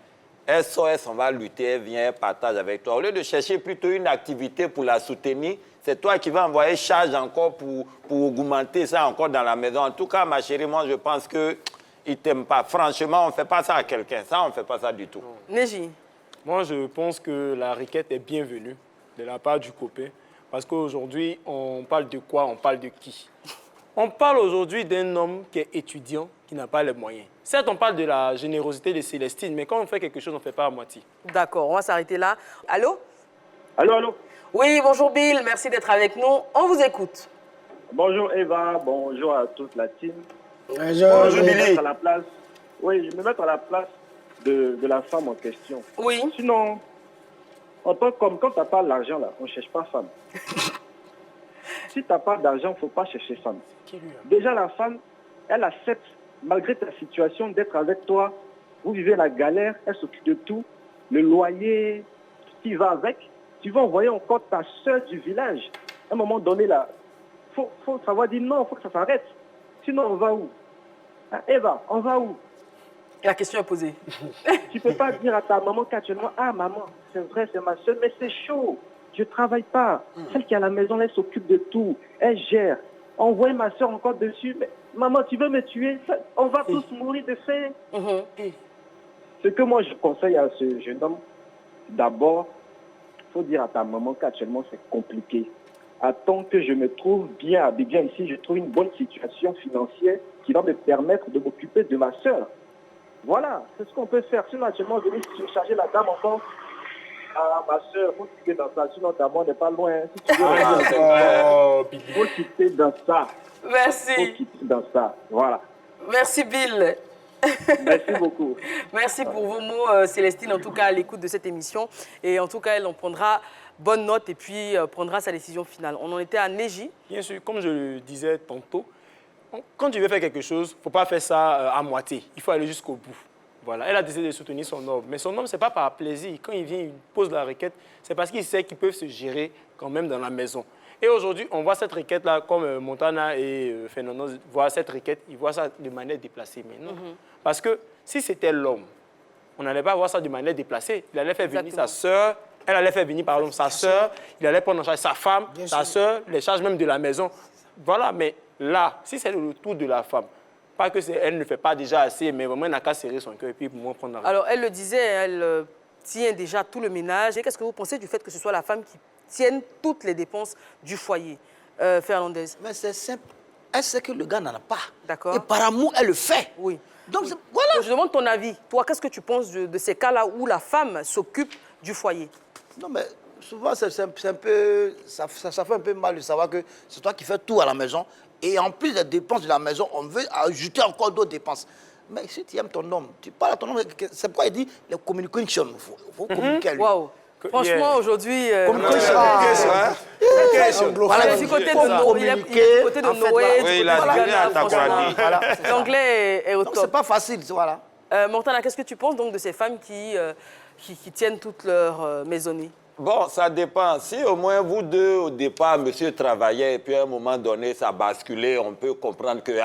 SOS, on va lutter, viens, partage avec toi. Au lieu de chercher plutôt une activité pour la soutenir, c'est toi qui vas envoyer charge encore pour augmenter ça encore dans la maison. En tout cas, ma chérie, moi, je pense qu'il ne t'aime pas. Franchement, on ne fait pas ça à quelqu'un. Ça, on ne fait pas ça du tout. Neji? Moi, je pense que la requête est bienvenue de la part du copain. Parce qu'aujourd'hui, on parle de quoi? On parle de qui? On parle aujourd'hui d'un homme qui est étudiant, qui n'a pas les moyens. Certes, on parle de la générosité de Célestine, mais quand on fait quelque chose, on ne fait pas à moitié. D'accord, on va s'arrêter là. Allô? Allô, allô? Oui, bonjour Bill, merci d'être avec nous. On vous écoute. Bonjour Eva, bonjour à toute la team. Bonjour je vais me mettre à la place. Oui, je vais me mettre à la place de la femme en question. Oui. Sinon, en tant comme quand tu n'as pas l'argent, là, on ne cherche pas femme. Si tu n'as pas d'argent, il ne faut pas chercher femme. Déjà, la femme, elle accepte, malgré ta situation, d'être avec toi. Vous vivez la galère, elle s'occupe de tout. Le loyer, tout ce qui va avec. Tu vas envoyer encore ta soeur du village. À un moment donné, là, faut savoir dire non, il faut que ça s'arrête. Sinon, on va où? Hein, Eva, on va où? La question est posée. Tu ne peux pas dire à ta maman qu'actuellement, ah maman, c'est vrai, c'est ma soeur, mais c'est chaud. Je ne travaille pas. Celle qui est à la maison, elle s'occupe de tout. Elle gère. Envoyer ma soeur encore dessus. Mais, maman, tu veux me tuer? On va tous mourir de faim. Ce que moi, je conseille à ce jeune homme, d'abord, il faut dire à ta maman qu'actuellement, c'est compliqué. Attends que je me trouve bien à Abidjan ici, je trouve une bonne situation financière qui va me permettre de m'occuper de ma soeur. Voilà, c'est ce qu'on peut faire. Sinon, actuellement, venir surcharger la dame encore. Ah, ma soeur, il faut quitter dans ça, sinon ta mort n'est pas loin. Si tu veux il faut quitter dans ça. Merci. Il faut quitter dans ça, voilà. Merci Bill. Merci beaucoup. Merci pour vos mots, Célestine, en tout cas à l'écoute de cette émission. Et en tout cas, elle en prendra bonne note et puis prendra sa décision finale. On en était à Neji. Bien sûr, comme je le disais tantôt, quand tu veux faire quelque chose, il ne faut pas faire ça à moitié. Il faut aller jusqu'au bout. Voilà. Elle a décidé de soutenir son homme. Mais son homme, ce n'est pas par plaisir. Quand il vient, il pose la requête, c'est parce qu'il sait qu'ils peuvent se gérer quand même dans la maison. Et aujourd'hui, on voit cette requête-là, comme Montana et Fernando voient cette requête, ils voient ça de manière déplacée. Mais non. Parce que si c'était l'homme, on n'allait pas voir ça de manière déplacée. Il allait faire venir sa sœur, elle allait faire venir par exemple sa sœur, il allait prendre en charge sa femme, sa sœur, les charges même de la maison. Voilà, mais là, si c'est le retour de la femme, pas que elle ne fait pas déjà assez, mais vraiment elle n'a qu'à serrer son cœur et puis pour moi prendre la... Alors, elle le disait, elle tient déjà tout le ménage. Et qu'est-ce que vous pensez du fait que ce soit la femme qui tienne toutes les dépenses du foyer? Fernandez. Mais c'est simple. Elle sait que le gars n'en a pas. D'accord. Et par amour, elle le fait. Oui. Donc, voilà. Je demande ton avis. Toi, qu'est-ce que tu penses de ces cas-là où la femme s'occupe du foyer? Non, mais souvent, c'est un peu... Ça fait un peu mal de savoir que c'est toi qui fais tout à la maison. Et en plus des dépenses de la maison, on veut ajouter encore d'autres dépenses. Mais si tu aimes ton homme, tu parles à ton homme, c'est pourquoi il dit les communication. Il faut communiquer à lui. Waouh. Franchement, aujourd'hui... Voilà, du côté de Noé, Oui, il a dit à ta l'anglais est au top. top. C'est pas facile, voilà. Montana, qu'est-ce que tu penses donc de ces femmes qui tiennent toutes leurs maisonnées? Bon, ça dépend. Si au moins vous deux, au départ, monsieur travaillait et puis à un moment donné, ça basculait, on peut comprendre que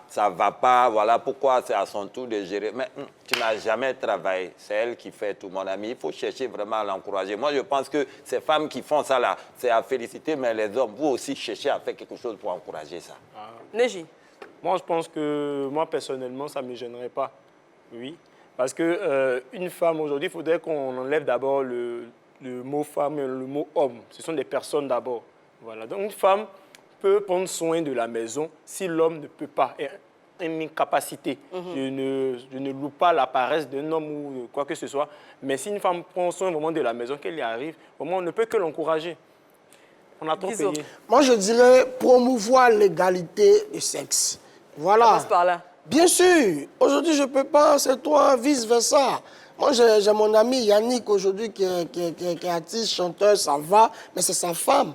ça ne va pas, voilà pourquoi c'est à son tour de gérer. Mais tu n'as jamais travaillé, c'est elle qui fait tout, mon ami. Il faut chercher vraiment à l'encourager. Moi, je pense que ces femmes qui font ça là, c'est à féliciter, mais les hommes, vous aussi, cherchez à faire quelque chose pour encourager ça. Neji? Moi, je pense que, moi, personnellement, ça ne me gênerait pas. Oui. Parce qu'une femme, aujourd'hui, il faudrait qu'on enlève d'abord le mot femme et le mot homme. Ce sont des personnes d'abord. Voilà. Donc, une femme peut prendre soin de la maison si l'homme ne peut pas. Une incapacité. Je ne loue pas la paresse d'un homme ou quoi que ce soit. Mais si une femme prend soin vraiment de la maison, qu'elle y arrive, vraiment, on ne peut que l'encourager. On a trop payé. Moi, je dirais promouvoir l'égalité du sexe. Voilà. Ça passe par là. Bien sûr. Aujourd'hui, je ne peux pas, c'est toi, vice-versa. Moi, j'ai mon ami Yannick aujourd'hui qui est artiste, chanteur, ça va, mais c'est sa femme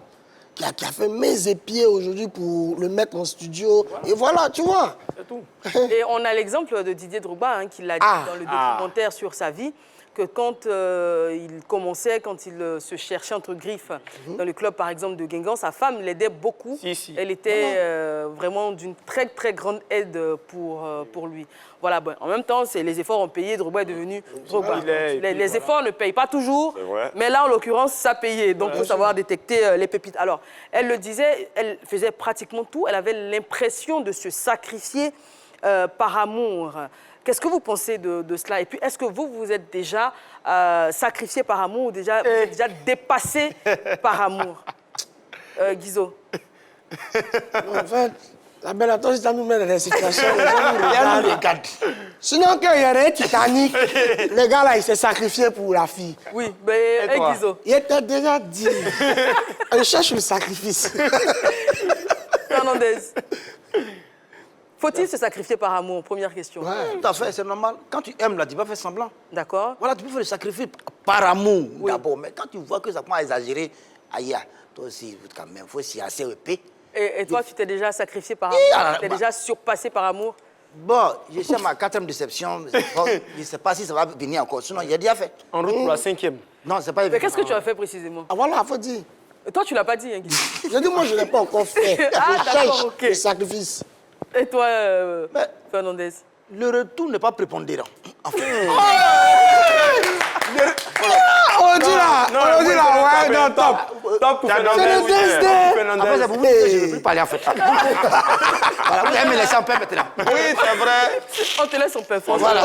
qui a fait mains et pieds aujourd'hui pour le mettre en studio. Et voilà, tu vois. C'est tout. Et on a l'exemple de Didier Drogba, hein, qui l'a dit dans le documentaire sur sa vie, que quand il commençait, quand il se cherchait entre griffes dans le club, par exemple, de Guingamp, sa femme l'aidait beaucoup. Elle était vraiment d'une très, très grande aide pour lui. Voilà, bon, en même temps, les efforts ont payé. Drogba est devenu Drogba. Les efforts ne payent pas toujours, mais là, en l'occurrence, ça payait. Donc, il faut savoir détecter les pépites. Alors, elle le disait, elle faisait pratiquement tout. Elle avait l'impression de se sacrifier par amour. Qu'est-ce que vous pensez de cela? Et puis, est-ce que vous êtes déjà sacrifié par amour ou déjà dépassé par amour? Guizo. En fait, la belle attends, si ça nous met dans des situations, les gens nous regardent. Sinon, quand il y aurait Titanic, le gars là, il s'est sacrifié pour la fille. Oui, mais Guizo. Il était déjà dit. Je cherche le sacrifice. Fernandez. Faut-il se sacrifier par amour? Première question. Tout à fait, c'est normal. Quand tu aimes, là, tu vas faire semblant. D'accord. Voilà, tu peux faire le sacrifice par amour d'abord. Mais quand tu vois que ça commence à exagérer, aïe, toi aussi, quand même, il faut s'y assez épais. Et toi, tu t'es déjà sacrifié par amour? Tu t'es déjà surpassé par amour? Bon, je suis à ma 4e déception. Je ne sais pas si ça va venir encore. Sinon, il a déjà fait. En route pour la 5e. Non, c'est pas évident. Mais qu'est-ce que tu as fait précisément? Ah voilà, faut dire. Et toi, tu l'as pas dit, hein, Guido? J'ai dit, moi, je ne l'ai pas encore fait. Ah, d'accord, ok. Le sacrifice. Et toi, Fernandez? Le retour n'est pas prépondérant. En fait, on dit là, ouais, non, top. Top pour Fernandez. C'est le destin. après, c'est pour vous dire que je ne veux plus parler en fait. Voilà, vous allez me laisser en paix maintenant. Oui, c'est vrai. On te laisse en paix. Voilà.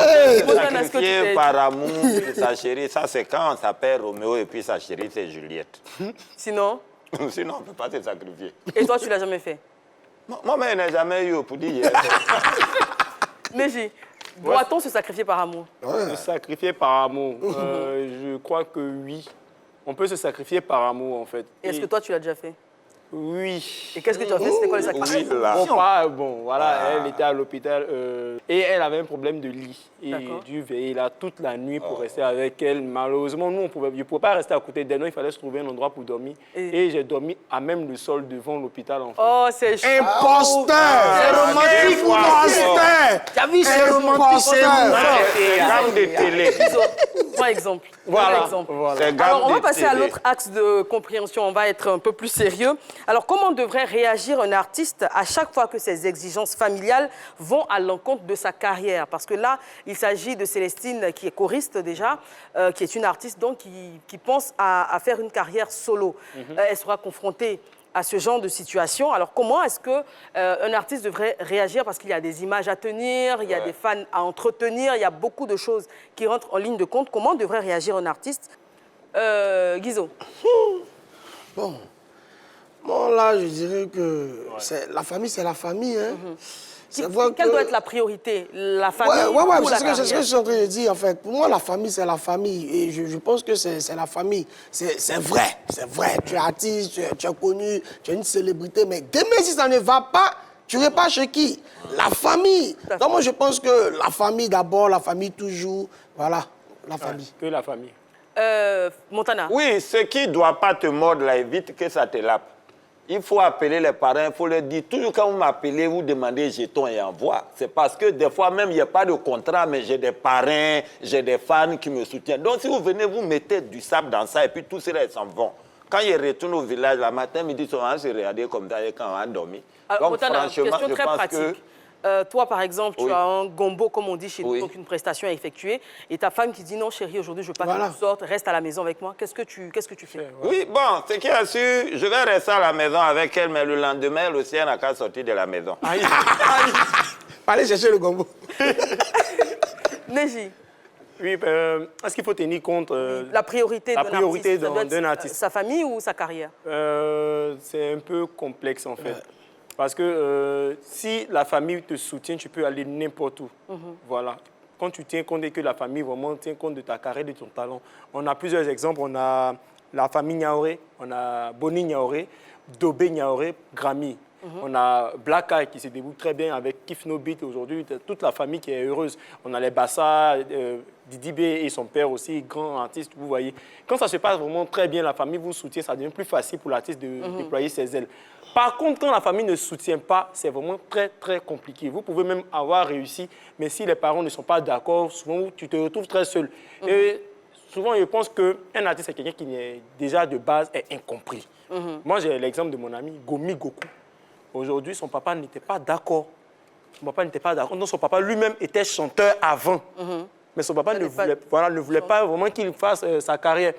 Sacrifier par amour de sa chérie, ça c'est quand on s'appelle Roméo et puis sa chérie c'est Juliette. Sinon? Sinon, on ne peut pas se sacrifier. Et toi, tu l'as jamais fait? Moi-même, je n'ai jamais eu pour dire. Neji, doit-on se sacrifier par amour? Se sacrifier par amour, je crois que oui. On peut se sacrifier par amour, en fait. Et est-ce que toi, tu l'as déjà fait? Oui. Et qu'est-ce que tu as fait? C'était quoi le sacrifice? Voilà, elle était à l'hôpital et elle avait un problème de lit. Et j'ai dû veiller là toute la nuit pour rester avec elle. Malheureusement, nous, je ne pouvais pas rester à côté d'elle. Il fallait se trouver un endroit pour dormir. Et j'ai dormi à même le sol devant l'hôpital, en fait. Oh, c'est chaud. Imposteur! C'est romantique, imposteur! T'as vu, c'est romantique, c'est Gamme de télé. Par exemple. Voilà. Alors, on va passer à l'autre axe de compréhension. On va être un peu plus sérieux. Alors, comment devrait réagir un artiste à chaque fois que ses exigences familiales vont à l'encontre de sa carrière? Parce que là, il s'agit de Célestine, qui est choriste déjà, qui est une artiste donc qui pense à faire une carrière solo. Elle sera confrontée à ce genre de situation. Alors, comment est-ce qu'un artiste devrait réagir? Parce qu'il y a des images à tenir, il y a des fans à entretenir, il y a beaucoup de choses qui rentrent en ligne de compte. Comment devrait réagir un artiste? Guizo. Bon, là, je dirais que la famille, c'est la famille. Hein. Quelle doit être la priorité? La famille ou la carrière? C'est ce que je suis en train de dire, en fait. Pour moi, la famille, c'est la famille. Et je pense que c'est la famille. C'est vrai, c'est vrai. Tu es artiste, tu es connu, tu es une célébrité. Mais demain, si ça ne va pas, tu ne pas chez qui? La famille. Donc, moi, je pense que la famille d'abord, la famille toujours. Voilà, la famille. Que la famille. Montana. Oui, ce qui ne doit pas te mordre, là, évite que ça te lappe. Il faut appeler les parents, il faut leur dire, toujours quand vous m'appelez, vous demandez jetons et envoi. C'est parce que des fois même, il n'y a pas de contrat, mais j'ai des parrains, j'ai des fans qui me soutiennent. Donc si vous venez, vous mettez du sable dans ça et puis tous ceux-là, ils s'en vont. Quand ils retournent au village, le matin, midi, ils vont se regarder comme ça quand on a dormi. Alors, donc Montana, franchement, question je très pense pratique. que... Toi, par exemple, tu as un gombo, comme on dit chez nous, Oui. donc une prestation à effectuer, et ta femme qui dit non, chérie, aujourd'hui, je veux pas que tu sortes, reste à la maison avec moi. Qu'est-ce que tu fais? Oui, bon, ce qui est sûr, je vais rester à la maison avec elle, mais le lendemain, elle aussi, elle n'a qu'à sortir de la maison. Allez chercher le gombo. Neji. Oui, est-ce qu'il faut tenir compte la priorité d'un artiste? Sa famille ou sa carrière? C'est un peu complexe, en fait. Parce que si la famille te soutient, tu peux aller n'importe où. Voilà. Quand tu tiens compte et que la famille vraiment tient compte de ta carrière, de ton talent. On a plusieurs exemples. On a la famille Niaoré, on a Boni Niaoré, Dobé Niaoré, Grammy. On a Black Eye qui se débrouille très bien avec Kiff No Beat aujourd'hui, toute la famille qui est heureuse. On a les Bassa, Didi B et son père aussi, grand artiste, vous voyez. Quand ça se passe vraiment très bien, la famille vous soutient, ça devient plus facile pour l'artiste de déployer ses ailes. Par contre, quand la famille ne soutient pas, c'est vraiment très, très compliqué. Vous pouvez même avoir réussi, mais si les parents ne sont pas d'accord, souvent, tu te retrouves très seul. Et souvent, je pense qu'un artiste, c'est quelqu'un qui, déjà de base, est incompris. Moi, j'ai l'exemple de mon ami Gomi Goku. Aujourd'hui, son papa n'était pas d'accord. Son papa n'était pas d'accord. Donc, son papa lui-même était chanteur avant. Mais son papa ne voulait pas vraiment qu'il fasse sa carrière.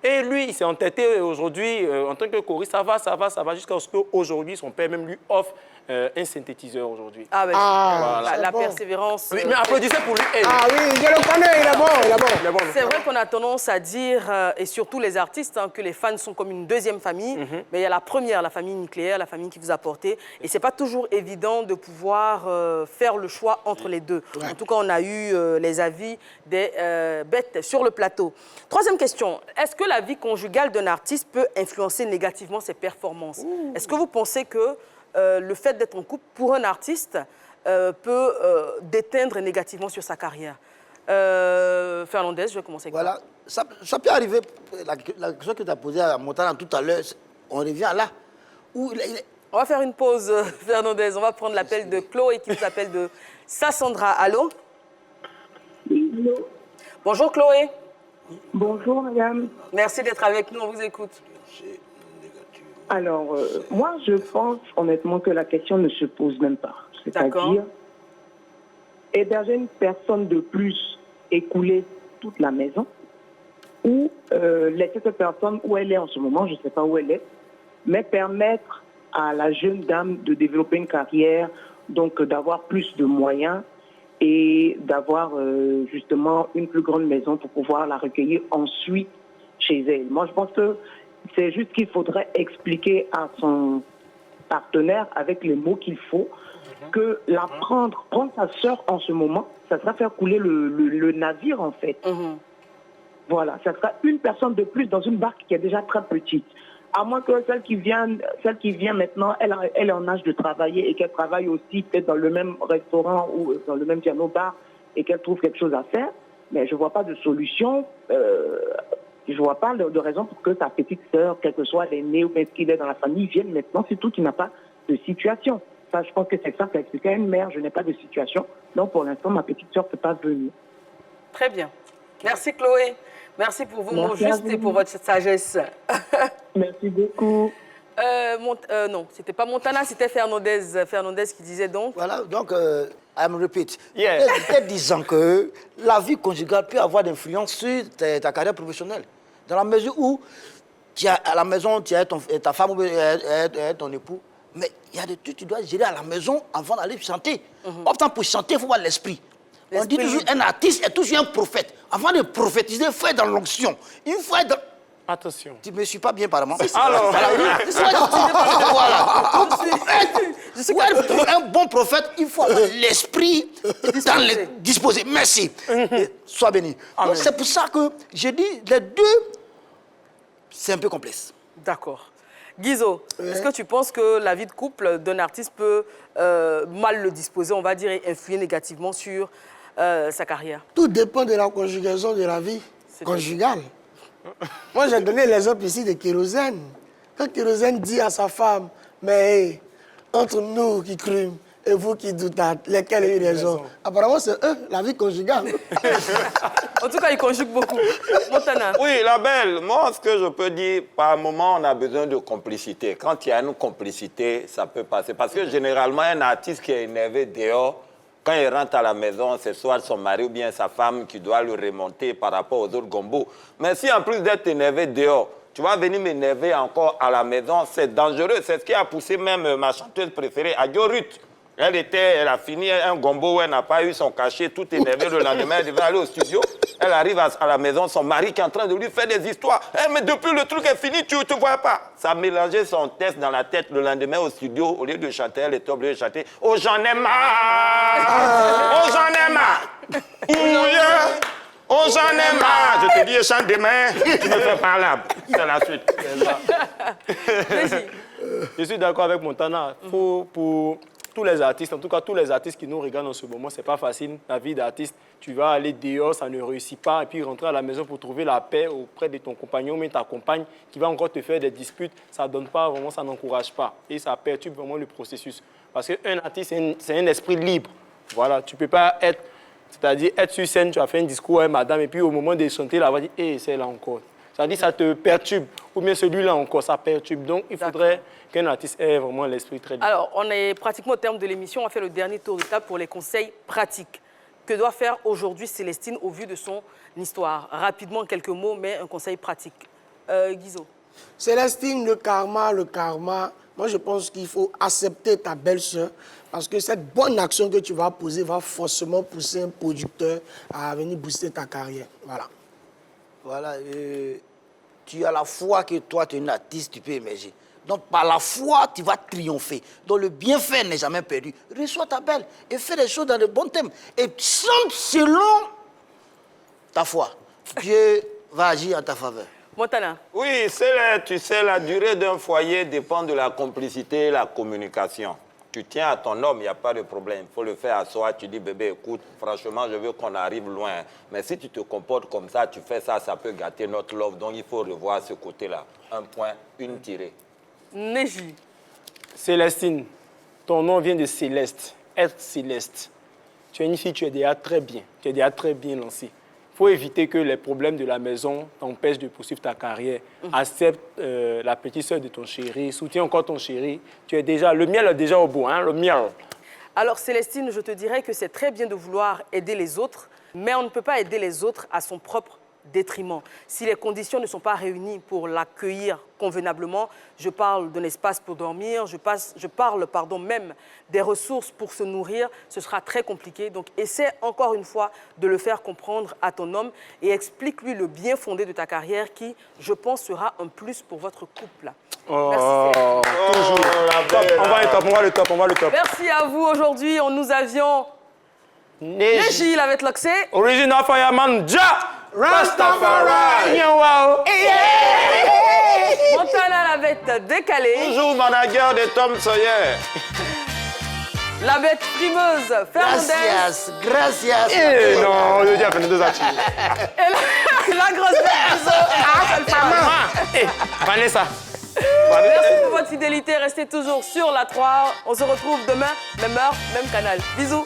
Et lui, il s'est entêté aujourd'hui en tant que choriste. Ça va, jusqu'à ce qu'aujourd'hui, son père même lui offre un synthétiseur aujourd'hui. Ah, ben, voilà. la persévérance. Oui, mais applaudissez pour lui. Ah oui, je le connais, il est bon. C'est vrai qu'on a tendance à dire, et surtout les artistes, que les fans sont comme une deuxième famille. Mais il y a la première, la famille nucléaire, la famille qui vous a porté. Et ce n'est pas toujours évident de pouvoir faire le choix entre les deux. En tout cas, on a eu les avis des bêtes sur le plateau. Troisième question. Est-ce que la vie conjugale d'un artiste peut influencer négativement ses performances? Est-ce que vous pensez que le fait d'être en couple pour un artiste peut déteindre négativement sur sa carrière? Fernandez, je vais commencer avec Voilà, ça peut arriver. La question que tu as posée à Montana tout à l'heure, on revient là. Où On va faire une pause, Fernandez. On va prendre l'appel de Chloé qui nous appelle de Sassandra. Allô? Bonjour Chloé. Bonjour madame. Merci d'être avec nous, on vous écoute. Alors, moi je pense honnêtement que la question ne se pose même pas. C'est-à-dire, héberger une personne de plus, écouler toute la maison, ou laisser cette personne où elle est en ce moment, je ne sais pas où elle est, mais permettre à la jeune dame de développer une carrière, donc d'avoir plus de moyens et d'avoir justement une plus grande maison pour pouvoir la recueillir ensuite chez elle. Moi, je pense que c'est juste qu'il faudrait expliquer à son partenaire avec les mots qu'il faut que prendre sa sœur en ce moment, ça sera faire couler le navire en fait. Voilà, ça sera une personne de plus dans une barque qui est déjà très petite. À moins que celle qui vient maintenant, elle est en âge de travailler et qu'elle travaille aussi peut-être dans le même restaurant ou dans le même piano bar et qu'elle trouve quelque chose à faire. Mais je ne vois pas de solution, je ne vois pas de raison pour que sa petite sœur, quelle que soit l'aînée ou ce qu'il est dans la famille, vienne maintenant, surtout qu'il n'a pas de situation. Ça, je pense que c'est ça qu'a expliqué à une mère, je n'ai pas de situation. Donc pour l'instant, ma petite sœur ne peut pas venir. Très bien. Merci Chloé. Merci pour vos mots justes et pour votre sagesse. Merci beaucoup. Non, c'était pas Montana, c'était Fernandez qui disait donc. Voilà, donc, I'm repeat. J'étais disant que la vie conjugale peut avoir d'influence sur ta carrière professionnelle. Dans la mesure où, tu as, à la maison, tu as ta femme ou ton époux, mais il y a des trucs que tu dois gérer à la maison avant d'aller chanter. Pourtant, pour chanter, il faut avoir l'esprit. On dit toujours un artiste est toujours un prophète. Avant de prophétiser, il faut être dans l'onction. Il faut être dans... Attention. Tu ne me suis pas bien, apparemment. Alors, voilà. Pour un bon prophète, il faut avoir l'esprit disposé. Merci. Sois béni. C'est pour ça que je dis, les deux, c'est un peu complexe. D'accord. Guizo, est-ce que tu penses que la vie de couple d'un artiste peut mal le disposer, on va dire, et influer négativement sur sa carrière? Tout dépend de la conjugaison de la vie conjugale. Moi, j'ai donné l'exemple ici de Kérosène. Quand Kérosène dit à sa femme, mais entre nous qui crûmes et vous qui doutez, lesquels ont eu raison? Apparemment, c'est eux, la vie conjugale. En tout cas, ils conjuguent beaucoup. Montana. Oui, la belle. Moi, ce que je peux dire, par moment, on a besoin de complicité. Quand il y a une complicité, ça peut passer. Parce que généralement, un artiste qui est énervé dehors, quand il rentre à la maison, c'est soit son mari ou bien sa femme qui doit le remonter par rapport aux autres gombos. Mais si en plus d'être énervé dehors, tu vas venir m'énerver encore à la maison, c'est dangereux. C'est ce qui a poussé même ma chanteuse préférée, Adio Ruth. Elle a fini un gombo où elle n'a pas eu son cachet, tout énervé. Le lendemain, elle devait aller au studio. Elle arrive à la maison, son mari qui est en train de lui faire des histoires. Mais depuis le truc est fini, tu ne te vois pas. Ça a mélangé son test dans la tête. Le lendemain au studio, au lieu de chanter, elle était obligée de chanter « Oh, j'en ai marre! Oh, j'en ai marre! Oh, j'en ai marre! » Je te dis, chante demain, tu me fais parlable. C'est la suite. Je suis d'accord avec Montana. tous les artistes, en tout cas tous les artistes qui nous regardent en ce moment, c'est pas facile. La vie d'artiste, tu vas aller dehors, ça ne réussit pas, et puis rentrer à la maison pour trouver la paix auprès de ton compagnon, mais ta compagne qui va encore te faire des disputes, ça donne pas vraiment, ça n'encourage pas. Et ça perturbe vraiment le processus. Parce qu'un artiste, c'est un esprit libre. Voilà, tu peux pas être, c'est-à-dire être sur scène, tu as fait un discours à madame, et puis au moment de chanter, la voix dit, hé, c'est là encore. Ça dit, ça te perturbe. Ou bien celui-là encore, ça perturbe. Donc, il faudrait qu'un artiste ait vraiment l'esprit très libre. Alors, on est pratiquement au terme de l'émission. On a fait le dernier tour de table pour les conseils pratiques. Que doit faire aujourd'hui Célestine au vu de son histoire? Rapidement, quelques mots, mais un conseil pratique. Guizot. Célestine, le karma, moi je pense qu'il faut accepter ta belle-sœur parce que cette bonne action que tu vas poser va forcément pousser un producteur à venir booster ta carrière. Voilà. Voilà, tu as la foi que toi, tu es un artiste, tu peux émerger. Donc, par la foi, tu vas triompher. Donc, le bienfait n'est jamais perdu. Reçois ta belle et fais les choses dans le bon thème. Et chante selon ta foi. Dieu va agir en ta faveur. Montana. Oui, tu sais, la durée d'un foyer dépend de la complicité et la communication. Tu tiens à ton homme, il n'y a pas de problème. Il faut le faire à soi. Tu dis, bébé, écoute, franchement, je veux qu'on arrive loin. Mais si tu te comportes comme ça, tu fais ça, ça peut gâter notre love. Donc, il faut revoir ce côté-là. Un point, une tirée. Neji. Célestine, ton nom vient de Céleste. Être Céleste. Tu es une fille, tu es déjà très bien. Tu es déjà très bien lancée. Il faut éviter que les problèmes de la maison t'empêchent de poursuivre ta carrière. Accepte la petite sœur de ton chéri, soutiens encore ton chéri. Tu es déjà, le miel est déjà au bout, hein, le miel. Alors Célestine, je te dirais que c'est très bien de vouloir aider les autres, mais on ne peut pas aider les autres à son propre détriment. Si les conditions ne sont pas réunies pour l'accueillir convenablement, je parle d'un espace pour dormir, je parle même des ressources pour se nourrir, ce sera très compliqué. Donc essaie encore une fois de le faire comprendre à ton homme et explique-lui le bien fondé de ta carrière qui, je pense, sera un plus pour votre couple. Merci. Toujours. On va le top. Merci à vous. Aujourd'hui, nous avions Neji avec l'Oxé. Original Fireman, Ja! Rastafari! Montana la bête décalée. Toujours manager de Tom Sawyer. La bête frimeuse, Fernandez. Gracias. Eh non, je dis à Fernandez à Et la grosse bête. Vanessa. Merci pour votre fidélité. Restez toujours sur la 3. On se retrouve demain, même heure, même canal. Bisous.